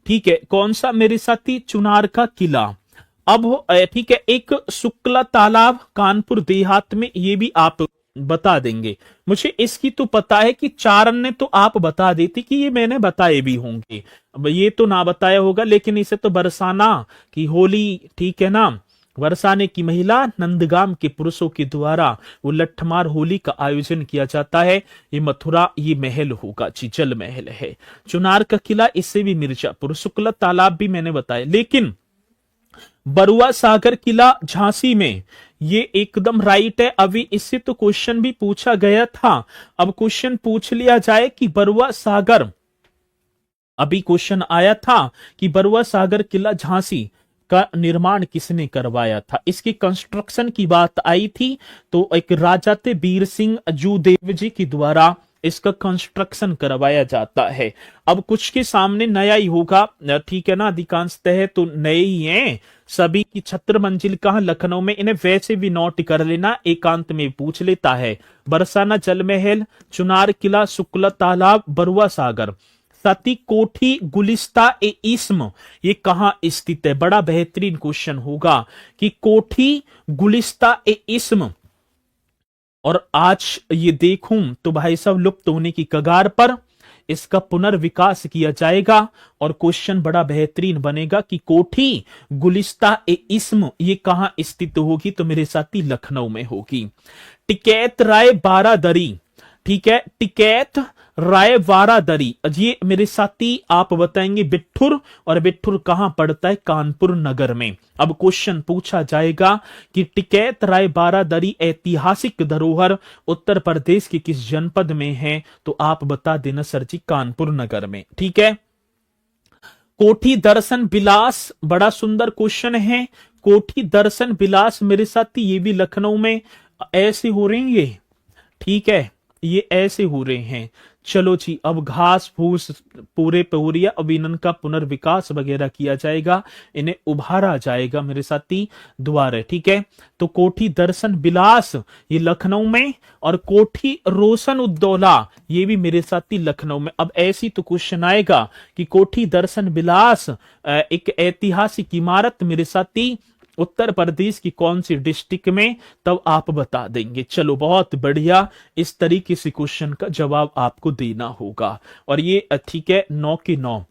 ठीक है। कौन सा मेरे साथी, चुनार का किला। अब ठीक है, एक शुक्ला तालाब कानपुर देहात में, ये भी आप बता देंगे। मुझे इसकी तो पता है कि 4 अन्य तो आप बता देती कि ये मैंने बताए भी होंगे, अब ये तो ना बताया होगा, लेकिन इसे तो बरसाना की होली, ठीक है ना, बरसाने की महिला, नंदगाम के पुरुषों के द्वारा वो लठमार होली का आयोजन किया जाता है। ये मथुरा, ये महल होगा जी, जल महल है। चुनार का किला, इससे भी मिर्जापुर। शुक्ला तालाब भी मैंने बताया, लेकिन बरुआ सागर किला झांसी में, ये एकदम राइट है। अभी इससे तो क्वेश्चन भी पूछा गया था, अब क्वेश्चन पूछ लिया जाए कि बरुआ सागर, अभी क्वेश्चन आया था कि बरुआ सागर किला झांसी का निर्माण किसने करवाया था, इसकी कंस्ट्रक्शन की बात आई थी, तो एक राजा थे वीर सिंह जूदेव जी के द्वारा इसका कंस्ट्रक्शन करवाया जाता है। अब कुछ के सामने नया ही होगा, ठीक है ना, अधिकांशतः तो नए ही हैं सभी की। 76 मंजिल कहां, लखनऊ में, इन्हें वैसे भी नोट कर लेना, एकांत में पूछ लेता है। बरसाना जल महल, चुनार किला, शुक्ला तालाब, बरुआ सागर। सती कोठी गुलिस्ता ए इस्म, ये कहां स्थित है, बड़ा बेहतरीन क्वेश्चन होगा कि कोठी गुलिस्ता ए इस्म। और आज ये देखूं तो भाई साहब लुप्त होने की कगार पर, इसका पुनर्विकास किया जाएगा, और क्वेश्चन बड़ा बेहतरीन बनेगा कि कोठी गुलिस्ता ए इस्म ये कहां स्थित होगी, तो मेरे साथी लखनऊ में होगी। टिकैत राय बारादरी, ठीक है, टिकैत रायवारादरी, ये मेरे साथी आप बताएंगे बिठुर, और बिठुर कहां पड़ता है? कानपुर नगर में। अब क्वेश्चन पूछा जाएगा कि टिकैत रायवारादरी ऐतिहासिक धरोहर उत्तर प्रदेश के किस जनपद में है? तो आप बता देना सर जी कानपुर नगर में। ठीक है, कोठी दर्शन विलास, बड़ा सुंदर क्वेश्चन है। कोठी दर्शन विलास मेरे साथी ये भी लखनऊ में ऐसे हो रहे हैं ये, ठीक है, ये ऐसे हो रहे हैं। चलो जी, अब घास फूस पूरे पूरिया, अब इनका पुनर्विकास वगैरह किया जाएगा, इन्हें उभारा जाएगा मेरे साथी द्वारे। ठीक है, तो कोठी दर्शन विलास ये लखनऊ में, और कोठी रोशन उद्दौला ये भी मेरे साथी लखनऊ में। अब ऐसी तो क्वेश्चन आएगा कि कोठी दर्शन विलास एक ऐतिहासिक इमारत मेरे साथी उत्तर प्रदेश की कौन सी डिस्ट्रिक्ट में, तब आप बता देंगे। चलो बहुत बढ़िया, इस तरीके से क्वेश्चन का जवाब आपको देना होगा। और ये ठीक है, 9 के 9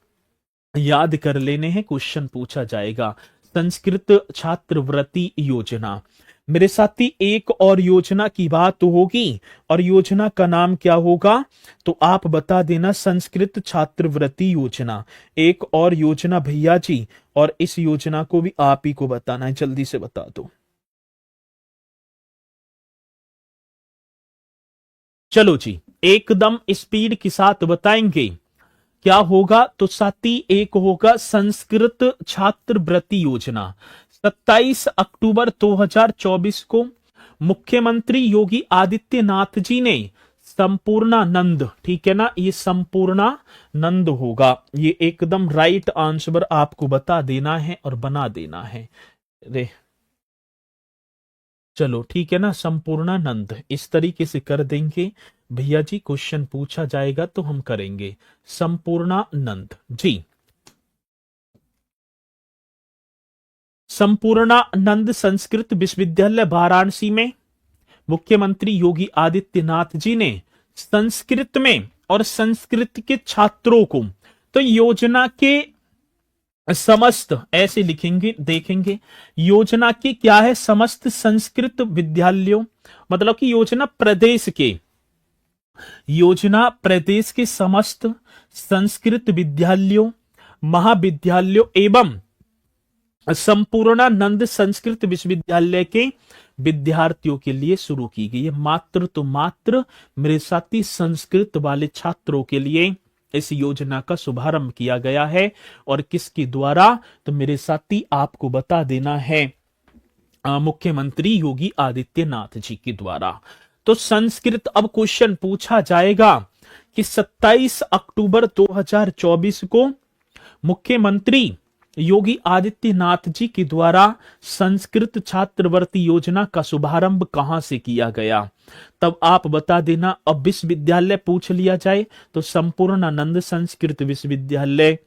याद कर लेने हैं, क्वेश्चन पूछा जाएगा। संस्कृत छात्रवृत्ति योजना मेरे साथी एक और योजना की बात होगी, और योजना का नाम क्या होगा? तो आप बता देना संस्कृत छात्रवृत्ति योजना, एक और योजना भैया जी, और इस योजना को भी आप ही को बताना है, जल्दी से बता दो। चलो जी, एकदम स्पीड के साथ बताएंगे क्या होगा। तो साथी एक होगा संस्कृत छात्रवृत्ति योजना। 27 अक्टूबर 2024 को मुख्यमंत्री योगी आदित्यनाथ जी ने संपूर्णानंद, ठीक है ना, ये संपूर्णानंद होगा, ये एकदम राइट आंसर आपको बता देना है और बना देना है। रे चलो ठीक है ना, संपूर्णानंद इस तरीके से कर देंगे भैया जी। क्वेश्चन पूछा जाएगा तो हम करेंगे संपूर्णानंद जी। संपूर्णानंद संस्कृत विश्वविद्यालय वाराणसी में मुख्यमंत्री योगी आदित्यनाथ जी ने संस्कृत में और संस्कृत के छात्रों को, तो योजना के समस्त ऐसे लिखेंगे, देखेंगे योजना की क्या है, समस्त संस्कृत विद्यालयों, मतलब कि योजना प्रदेश के समस्त संस्कृत विद्यालयों, महाविद्यालयों एवं संपूर्णानंद संस्कृत विश्वविद्यालय के विद्यार्थियों के लिए शुरू की गई है। मात्र तो मात्र मेरे साथी संस्कृत वाले छात्रों के लिए इस योजना का शुभारंभ किया गया है। और किसके द्वारा? तो मेरे साथी आपको बता देना है मुख्यमंत्री योगी आदित्यनाथ जी के द्वारा। तो संस्कृत, अब क्वेश्चन पूछा जाएगा कि 27 अक्टूबर 2024 को मुख्यमंत्री योगी आदित्यनाथ जी के द्वारा संस्कृत छात्रवृत्ति योजना का शुभारंभ कहां से किया गया, तब आप बता देना। अब विश्वविद्यालय पूछ लिया जाए तो संपूर्णानंद संस्कृत विश्वविद्यालय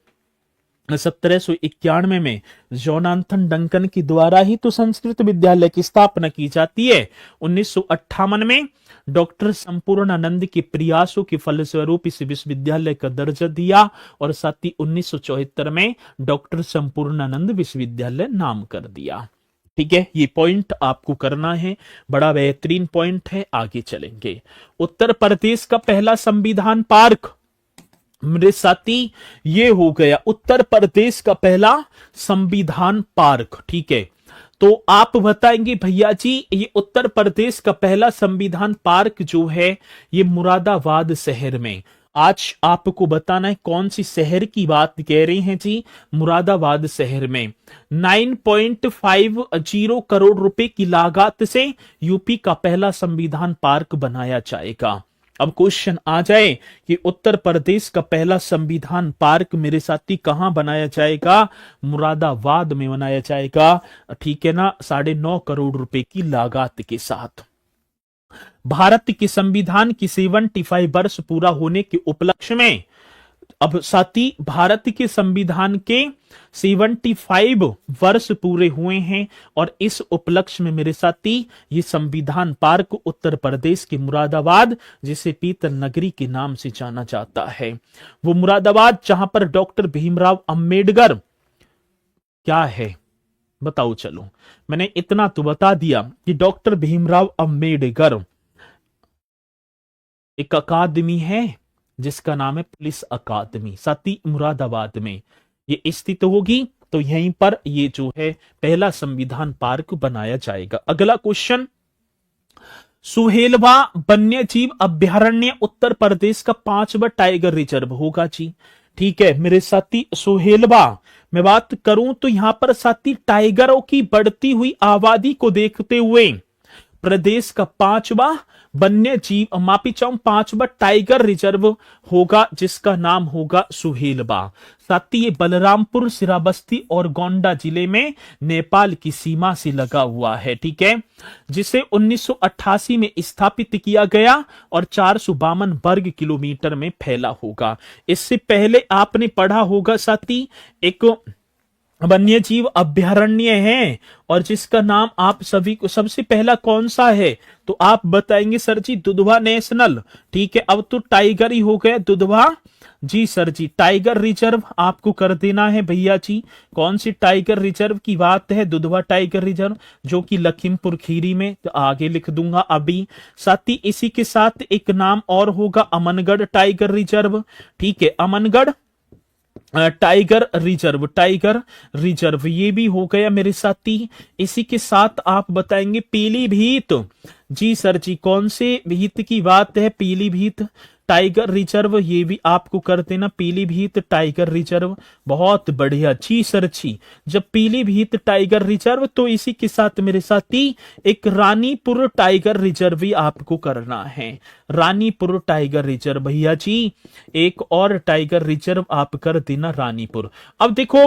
1791 में जोनाथन डंकन के द्वारा ही तो संस्कृत विद्यालय की स्थापना की जाती है। 1958 में डॉक्टर संपूर्णानंद के प्रयासों के फलस्वरूप इस विश्वविद्यालय का दर्जा दिया, और साथ ही 1974 में डॉक्टर संपूर्णानंद विश्वविद्यालय नाम कर दिया। ठीक है, ये पॉइंट आपको करना है, बड़ा बेहतरीन पॉइंट है। आगे चलेंगे। उत्तर प्रदेश का पहला संविधान पार्क मेरे साथी ये हो गया, उत्तर प्रदेश का पहला संविधान पार्क। ठीक है, तो आप बताएंगे भैया जी ये उत्तर प्रदेश का पहला संविधान पार्क जो है ये मुरादाबाद शहर में। आज आपको बताना है कौन सी शहर की बात कह रहे हैं जी, मुरादाबाद शहर में 9.50 करोड़ रुपए की लागत से यूपी का पहला संविधान पार्क बनाया जाएगा। अब क्वेश्चन आ जाए कि उत्तर प्रदेश का पहला संविधान पार्क मेरे साथी कहां बनाया जाएगा? मुरादाबाद में बनाया जाएगा। ठीक है ना, 9.5 करोड़ रुपए की लागत के साथ। भारत के संविधान की 75 वर्ष पूरा होने के उपलक्ष्य में, अब साथी भारत के संविधान के 75 वर्ष पूरे हुए हैं, और इस उपलक्ष्य में मेरे साथी ये संविधान पार्क उत्तर प्रदेश के मुरादाबाद, जिसे पीतल नगरी के नाम से जाना जाता है, वो मुरादाबाद जहां पर डॉक्टर भीमराव अंबेडकर क्या है बताओ। चलो मैंने इतना तो बता दिया कि डॉक्टर भीमराव अंबेडकर एक अकादमी है जिसका नाम है पुलिस अकादमी, सती मुरादाबाद में ये स्थित होगी। तो यहीं पर ये जो है पहला संविधान पार्क बनाया जाएगा। अगला क्वेश्चन, सुहेलवा वन्य जीव अभ्यारण्य उत्तर प्रदेश का 5वां टाइगर रिजर्व होगा जी। ठीक है मेरे साथी, सुहेलवा मैं बात करूं तो यहां पर साथी टाइगरों की बढ़ती हुई आबादी को देखते हुए प्रदेश का 5वां वन्य जीव मापी चाऊं 5वां टाइगर रिजर्व होगा जिसका नाम होगा सुहेलवा। साथ ही ये बलरामपुर, श्रावस्ती और गोंडा जिले में नेपाल की सीमा से लगा हुआ है। ठीक है, जिसे 1988 में स्थापित किया गया और 452 वर्ग किलोमीटर में फैला होगा। इससे पहले आपने पढ़ा होगा साथी एक वन्य जीव अभ्यारण्य है और जिसका नाम आप सभी को सबसे पहला कौन सा है तो आप बताएंगे सर जी दुधवा नेशनल। ठीक है, अब तो टाइगर ही हो गया दुधवा जी। सर जी टाइगर रिजर्व आपको कर देना है भैया जी। कौन सी टाइगर रिजर्व की बात है? दुधवा टाइगर रिजर्व जो कि लखीमपुर खीरी में, तो आगे लिख दूंगा अभी। साथ ही इसी के साथ एक नाम और होगा अमनगढ़ टाइगर रिजर्व। ठीक है, Amangarh tiger reserve, tiger reserve ये भी हो गया मेरे साथी। इसी के साथ आप बताएंगे पीलीभीत जी। सर जी कौन से भीत की बात है? पीलीभीत टाइगर रिजर्व, ये भी आपको कर देना पीलीभीत टाइगर रिजर्व। बहुत बढ़िया जी सर जी। जब पीलीभीत टाइगर रिजर्व तो इसी के साथ मेरे साथी एक रानीपुर टाइगर रिजर्व भी आपको करना है। रानीपुर टाइगर रिजर्व भैया जी, एक और टाइगर रिजर्व आप कर देना रानीपुर। अब देखो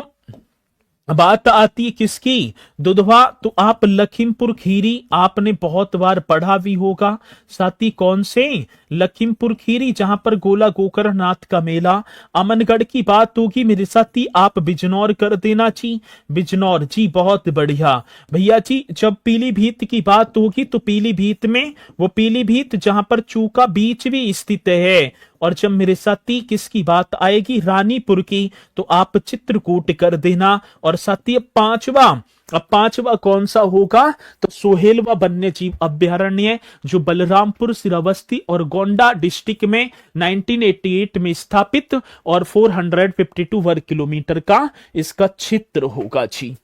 बात आती है किसकी? दुधवा, तो आप लखीमपुर खीरी आपने बहुत बार पढ़ा भी होगा। साथ ही कौन से? लखीमपुर खीरी जहां पर गोला गोकर्णनाथ का मेला। अमनगढ़ की बात होगी मेरे साथी, आप बिजनौर कर देना जी। बिजनौर जी बहुत बढ़िया भैया जी। जब पीलीभीत की बात होगी तो पीलीभीत में वो पीलीभीत जहां पर चूका बीच भी स्थित है। और जब मेरे साथी किसकी बात आएगी रानीपुर की तो आप चित्रकूट कर देना। और साथी पांचवा कौन सा होगा तो सोहेलवा वन्य जीव अभ्यारण्य जो बलरामपुर, श्रावस्ती और गोंडा डिस्ट्रिक्ट में 1988 में स्थापित और 452 वर्ग किलोमीटर का इसका क्षेत्र होगा जी।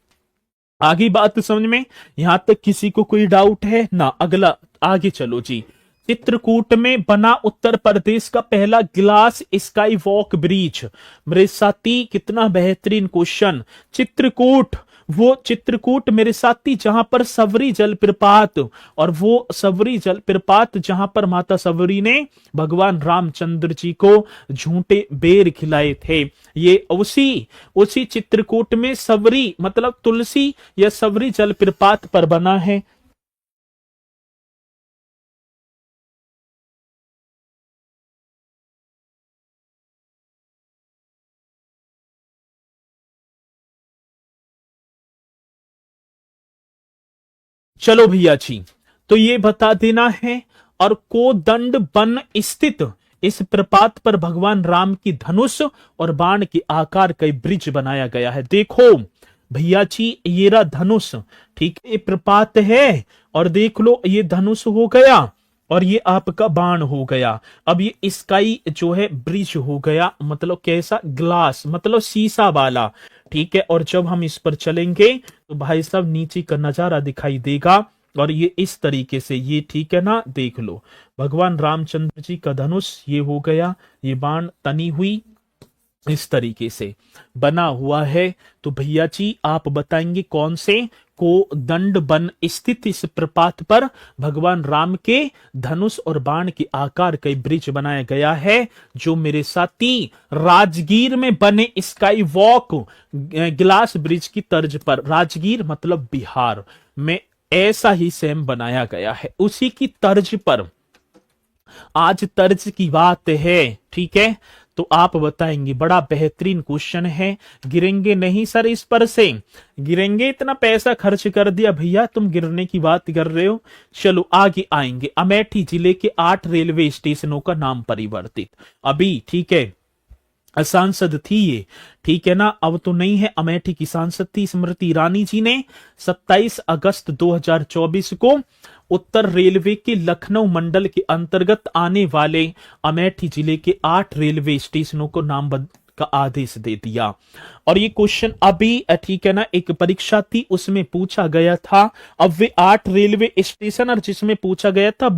आगे बात समझ में, यहां तक किसी को कोई डाउट है ना? अगला आगे चलो जी। चित्रकूट में बना उत्तर प्रदेश का पहला ग्लास स्काई वॉक ब्रिज। मेरे साथी कितना बेहतरीन क्वेश्चन। चित्रकूट, वो चित्रकूट मेरे साथी जहां पर सबरी जलप्रपात, और वो सबरी जलप्रपात जहां पर माता सबरी ने भगवान रामचंद्र जी को झूठे बेर खिलाए थे, ये उसी चित्रकूट में सबरी मतलब तुलसी या सबरी जलप्रपात पर बना है। चलो भैया जी, तो ये बता देना है। और कोदंड वन स्थित इस प्रपात पर भगवान राम की धनुष और बाण के आकार का ब्रिज बनाया गया है। देखो भैया जी ये रहा धनुष, ठीक है, ये प्रपात है और देख लो ये धनुष हो गया और ये आपका बाण हो गया। अब ये स्काई जो है ब्रिज हो गया, मतलब कैसा? ग्लास मतलब शीशा वाला। ठीक है, और जब हम इस पर चलेंगे तो भाई साहब नीचे का नजारा दिखाई देगा और ये इस तरीके से, ये ठीक है ना, देख लो भगवान रामचंद्र जी का धनुष ये हो गया, ये बाण तनी हुई इस तरीके से बना हुआ है। तो भैया जी आप बताएंगे कौन से? कोदंड वन स्थित इस प्रपात पर भगवान राम के धनुष और बाण के आकार का ब्रिज बनाया गया है, जो मेरे साथी राजगीर में बने स्काई वॉक ग्लास ब्रिज की तर्ज पर, राजगीर मतलब बिहार में ऐसा ही सेम बनाया गया है, उसी की तर्ज पर आज तर्ज की बात है। ठीक है, तो आप बताएंगे, बड़ा बेहतरीन क्वेश्चन है। गिरेंगे नहीं सर इस पर से? गिरेंगे? इतना पैसा खर्च कर दिया भैया, तुम गिरने की बात कर रहे हो। चलो आगे आएंगे। अमेठी जिले के 8 रेलवे स्टेशनों का नाम परिवर्तित अभी, ठीक है, सांसद थी ये, ठीक है ना, अब तो नहीं है। अमेठी की सांसद थी स्मृति ईरानी जी ने 27 अगस्त 2024 को उत्तर रेलवे के लखनऊ मंडल के अंतर्गत आने वाले अमेठी जिले के 8 रेलवे स्टेशनों को नामबद्ध का आदेश दे दिया। और ये क्वेश्चन अभी ठीक है ना, एक परीक्षा थी उसमें पूछा गया था। अब वे 8 रेलवे स्टेशन और जिसमें पूछा गया था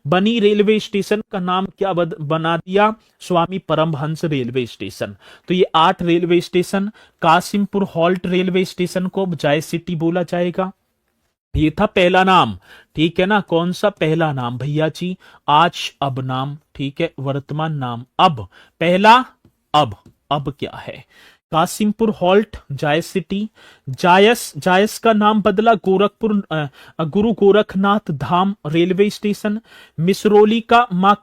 बनी रेलवे स्टेशन का नाम क्या बना दिया, स्वामी परमहंस रेलवे स्टेशन। तो ये 8 railway station, Kasimpur halt railway station को जाय सिटी बोला जाएगा। ये था पहला नाम, ठीक है ना। कौन सा पहला नाम भैया जी? आज अब नाम, ठीक है, वर्तमान नाम अब, पहला अब क्या है? Kasimpur halt, Jais city. जायस का नाम बदला गोरखपुर गुरु गोरखनाथ धाम रेलवे स्टेशन। मिसरोली का Maa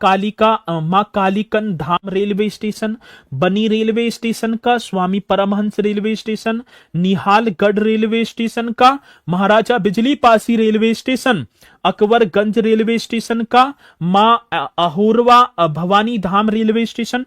Kalikan Dham railway station. Bani railway station का Swami Paramhans railway station. Nihalgarh railway station का Maharaja Bijli Pasi railway station. Akbarganj railway station का Maa Ahorwa Bhawani Dham railway station.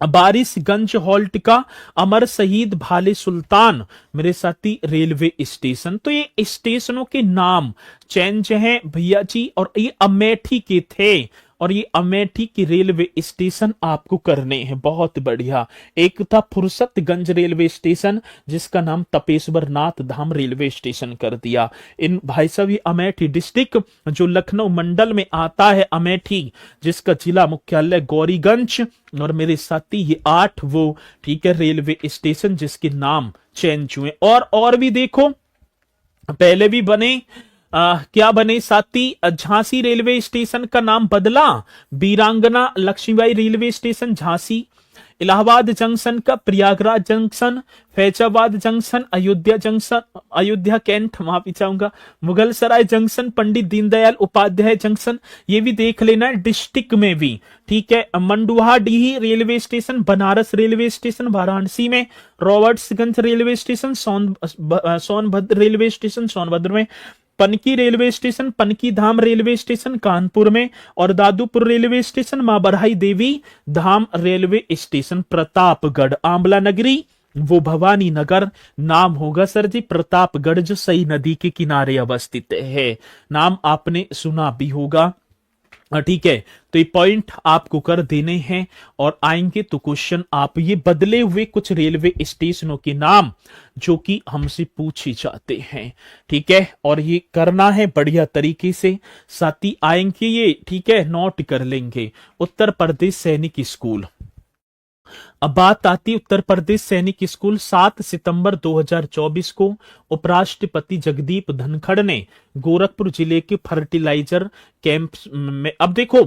Barishganj halt का अमर शहीद भाले सुल्तान मेरे साथी रेलवे स्टेशन। तो ये स्टेशनों के नाम चेंज हैं भैया जी, और ये अमेठी के थे, और ये अमेठी के रेलवे स्टेशन आपको करने हैं। बहुत बढ़िया। एक था फुर्सतगंज रेलवे स्टेशन जिसका नाम तपेश्वर नाथ धाम रेलवे स्टेशन कर दिया। इन भाई साहब, ये अमेठी डिस्ट्रिक्ट जो लखनऊ मंडल में आता है, अमेठी जिसका जिला मुख्यालय गौरीगंज, और मेरे साथी ये 8 वो, ठीक है, रेलवे स्टेशन जिसके नाम चेंज हुए। और भी देखो, पहले भी बने, क्या बने साथी? झांसी रेलवे स्टेशन का नाम बदला, Veerangana Lakshmibai railway station Jhansi. Allahabad junction का Prayagraj junction, Faizabad junction, Ayodhya cantt, माफी चाहूंगा, मुगल सराय जंक्शन, पंडित दीनदयाल उपाध्याय जंक्शन। ये भी देख लेना डिस्ट्रिक्ट में भी, ठीक है। Manduadih railway station, Banaras railway station Varanasi में, Robertsganj railway station, Sonbhadra railway station Sonbhadra में, Panki railway station, Panki Dham railway station Kanpur में, और Dadupur railway station Maa Barahi Devi Dham railway station Pratapgarh. आंवला नगरी वो भवानी नगर नाम होगा सर जी, प्रतापगढ़ जो सई नदी के किनारे अवस्थित है। नाम आपने सुना भी होगा, ठीक है। तो ये पॉइंट आपको कर देने हैं, और आएंगे तो क्वेश्चन आप ये बदले हुए कुछ रेलवे स्टेशनों के नाम जो कि हमसे पूछे जाते हैं, ठीक है। और ये करना है बढ़िया तरीके से, साथी आएंगे ये, ठीक है, नोट कर लेंगे। उत्तर प्रदेश सैनिक स्कूल, अब बात आती उत्तर प्रदेश सैनिक स्कूल। 7 सितंबर 2024 को उपराष्ट्रपति जगदीप धनखड़ ने गोरखपुर जिले के फर्टिलाइजर कैंप में, अब देखो,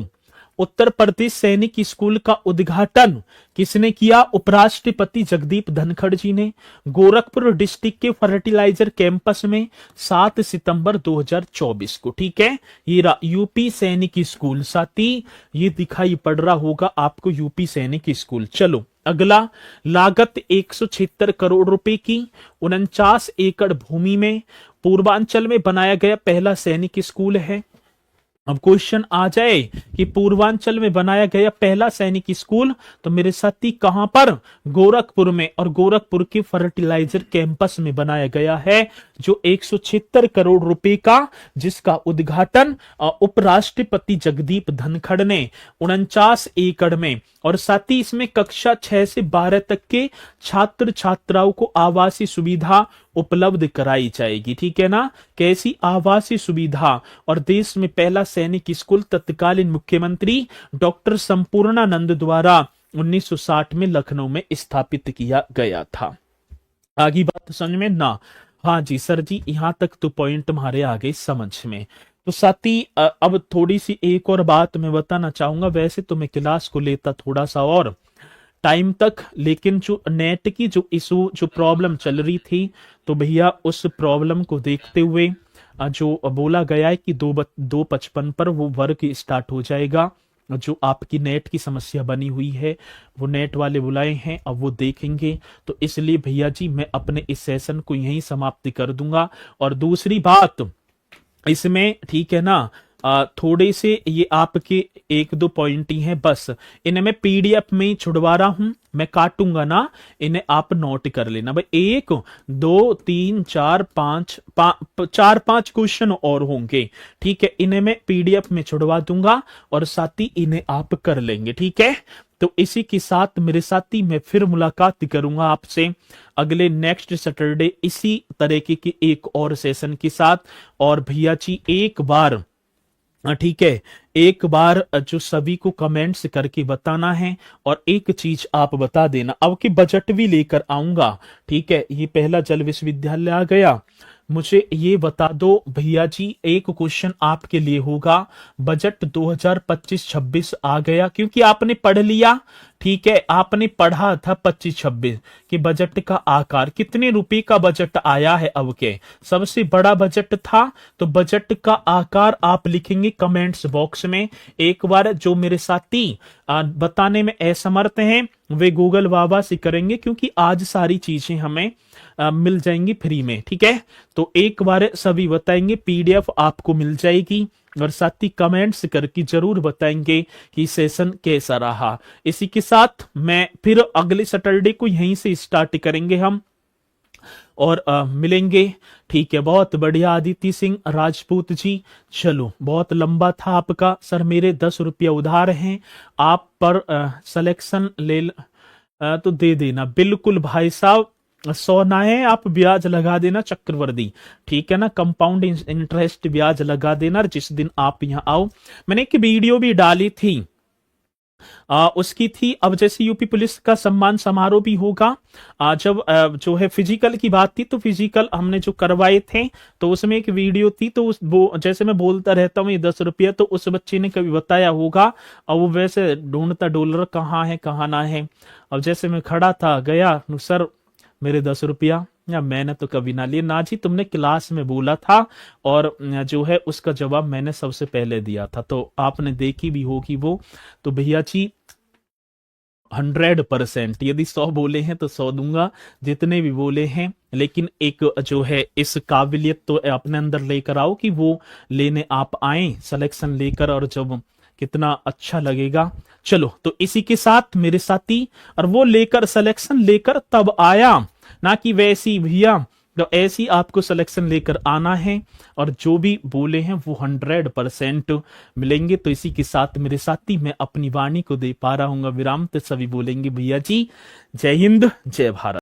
उत्तर प्रदेश सैनिक स्कूल का उद्घाटन किसने किया? उपराष्ट्रपति जगदीप धनखड़ जी ने, गोरखपुर डिस्ट्रिक्ट के फर्टिलाइजर कैंपस में 7 सितंबर 2024 को, ठीक है। ये यूपी सैनिक स्कूल, साथी ये दिखाई पड़ रहा होगा आपको, यूपी सैनिक स्कूल। चलो अगला, लागत 176 करोड़ रुपए की, 49 एकड़ भूमि में पूर्वांचल में बनाया गया पहला सैनिक स्कूल है। अब क्वेश्चन आ जाए कि पूर्वांचल में बनाया गया पहला सैनिक स्कूल, तो मेरे साथी कहां पर? गोरखपुर में, और गोरखपुर के फर्टिलाइजर कैंपस में बनाया गया है, जो 176 करोड़ रुपए का, जिसका उद्घाटन उपराष्ट्रपति जगदीप धनखड़ ने 49 एकड़ में, और साथ ही इसमें कक्षा 6 से 12 तक के छात्र छात्राओं को आवासीय सुविधा उपलब्ध कराई जाएगी, ठीक है ना। कैसी आवासीय सुविधा? और देश में पहला सैनिक स्कूल तत्कालीन मुख्यमंत्री डॉक्टर संपूर्णानंद द्वारा 1960 में लखनऊ में स्थापित किया गया था। आगे बात समझ में ना? हाँ जी सर जी, यहां तक तो पॉइंट हमारे आ गए समझ में। तो साथी अब थोड़ी सी एक और बात मैं बताना चाहूंगा। वैसे तो मैं क्लास को लेता थोड़ा सा और टाइम तक, लेकिन जो नेट की जो इशू, जो प्रॉब्लम चल रही थी, तो भैया उस प्रॉब्लम को देखते हुए जो बोला गया है कि 2:55 पर वो वर्क स्टार्ट हो जाएगा। जो आपकी नेट की समस्या बनी हुई है वो नेट वाले बुलाए हैं, अब वो देखेंगे। तो इसलिए भैया जी मैं अपने इस सेशन को यहीं समाप्ति कर दूंगा। और दूसरी बात इसमें, ठीक है ना, थोड़े से ये आपके एक दो पॉइंट ही हैं बस, इन्हें मैं पीडीएफ में ही छुड़वा रहा हूं, मैं काटूंगा ना, इन्हें आप नोट कर लेना भाई। 1 2 3 4 5 चार पांच क्वेश्चन और होंगे, ठीक है, इन्हें मैं पीडीएफ में छुड़वा दूंगा और साथ ही इन्हें आप कर लेंगे, ठीक है। तो इसी के साथ मेरे साथी मैं फिर मुलाकात करूंगा आपसे अगले नेक्स्ट सैटरडे इसी तरीके की एक और सेशन के साथ। और भैया जी एक बार ठीक है, एक बार जो सभी को कमेंट्स करके बताना है, और एक चीज आप बता देना, अब की बजट भी लेकर आऊंगा, ठीक है। ये पहला जल विश्वविद्यालय आ गया, मुझे ये बता दो भैया जी, एक क्वेश्चन आपके लिए होगा, बजट 2025-26 आ गया, क्योंकि आपने पढ़ लिया, ठीक है, आपने पढ़ा था 25-26 कि बजट का आकार कितने रुपए का बजट आया है, अब के सबसे बड़ा बजट था, तो बजट का आकार आप लिखेंगे कमेंट्स बॉक्स में। एक बार जो मेरे साथी बताने में असमर्थ हैं वे गूगल बाबा से करेंगे, क्योंकि आज सारी चीजें हमें मिल जाएंगी फ्री में, ठीक है। तो एक बार सभी बताएंगे, पीडीएफ आपको मिल जाएगी, और साथ ही कमेंट्स करके जरूर बताएंगे कि सेशन कैसा रहा। इसी के साथ मैं फिर अगले सैटरडे को यहीं से स्टार्ट करेंगे हम, और मिलेंगे, ठीक है। बहुत बढ़िया आदित्य सिंह राजपूत जी, चलो बहुत लंबा था आपका सर, मेरे 10 रुपया उधार हैं आप पर, सिलेक्शन ले तो दे देना, बिल्कुल भाई साहब, 100 ना है आप ब्याज लगा देना चक्रवर्ती, ठीक है ना, कंपाउंड इंटरेस्ट ब्याज लगा देना जिस दिन आप यहाँ आओ। मैंने एक वीडियो भी डाली थी, उसकी थी, अब जैसे यूपी पुलिस का सम्मान समारोह भी होगा, जब जो है फिजिकल की बात थी, तो फिजिकल हमने जो करवाए थे तो उसमें एक वीडियो थी, तो वो जैसे मैं बोलता रहता हूँ ये 10 रुपया, तो उस बच्चे ने कभी बताया होगा, और वो वैसे ढूंढता डॉलर कहाँ है कहाँ ना है। अब जैसे मैं खड़ा था, गया सर मेरे 10 रुपया, या मैंने तो कभी ना लिए ना जी, तुमने क्लास में बोला था, और जो है उसका जवाब मैंने सबसे पहले दिया था, तो आपने देखी भी होगी वो। तो भैया जी 100%, यदि 100 बोले हैं तो 100 दूंगा, जितने भी बोले हैं, लेकिन एक जो है इस काबिलियत तो अपने अंदर लेकर आओ कि वो लेने आप आए सिलेक्शन लेकर, और जब कितना अच्छा लगेगा। चलो तो इसी के साथ मेरे साथी, और वो लेकर सिलेक्शन लेकर तब आया, ना कि वैसी भैया, तो ऐसी आपको सिलेक्शन लेकर आना है, और जो भी बोले हैं वो 100% मिलेंगे। तो इसी के साथ मेरे साथी मैं अपनी वाणी को दे पा रहा हूँ विराम, तो सभी बोलेंगे भैया जी जय हिंद जय भारत।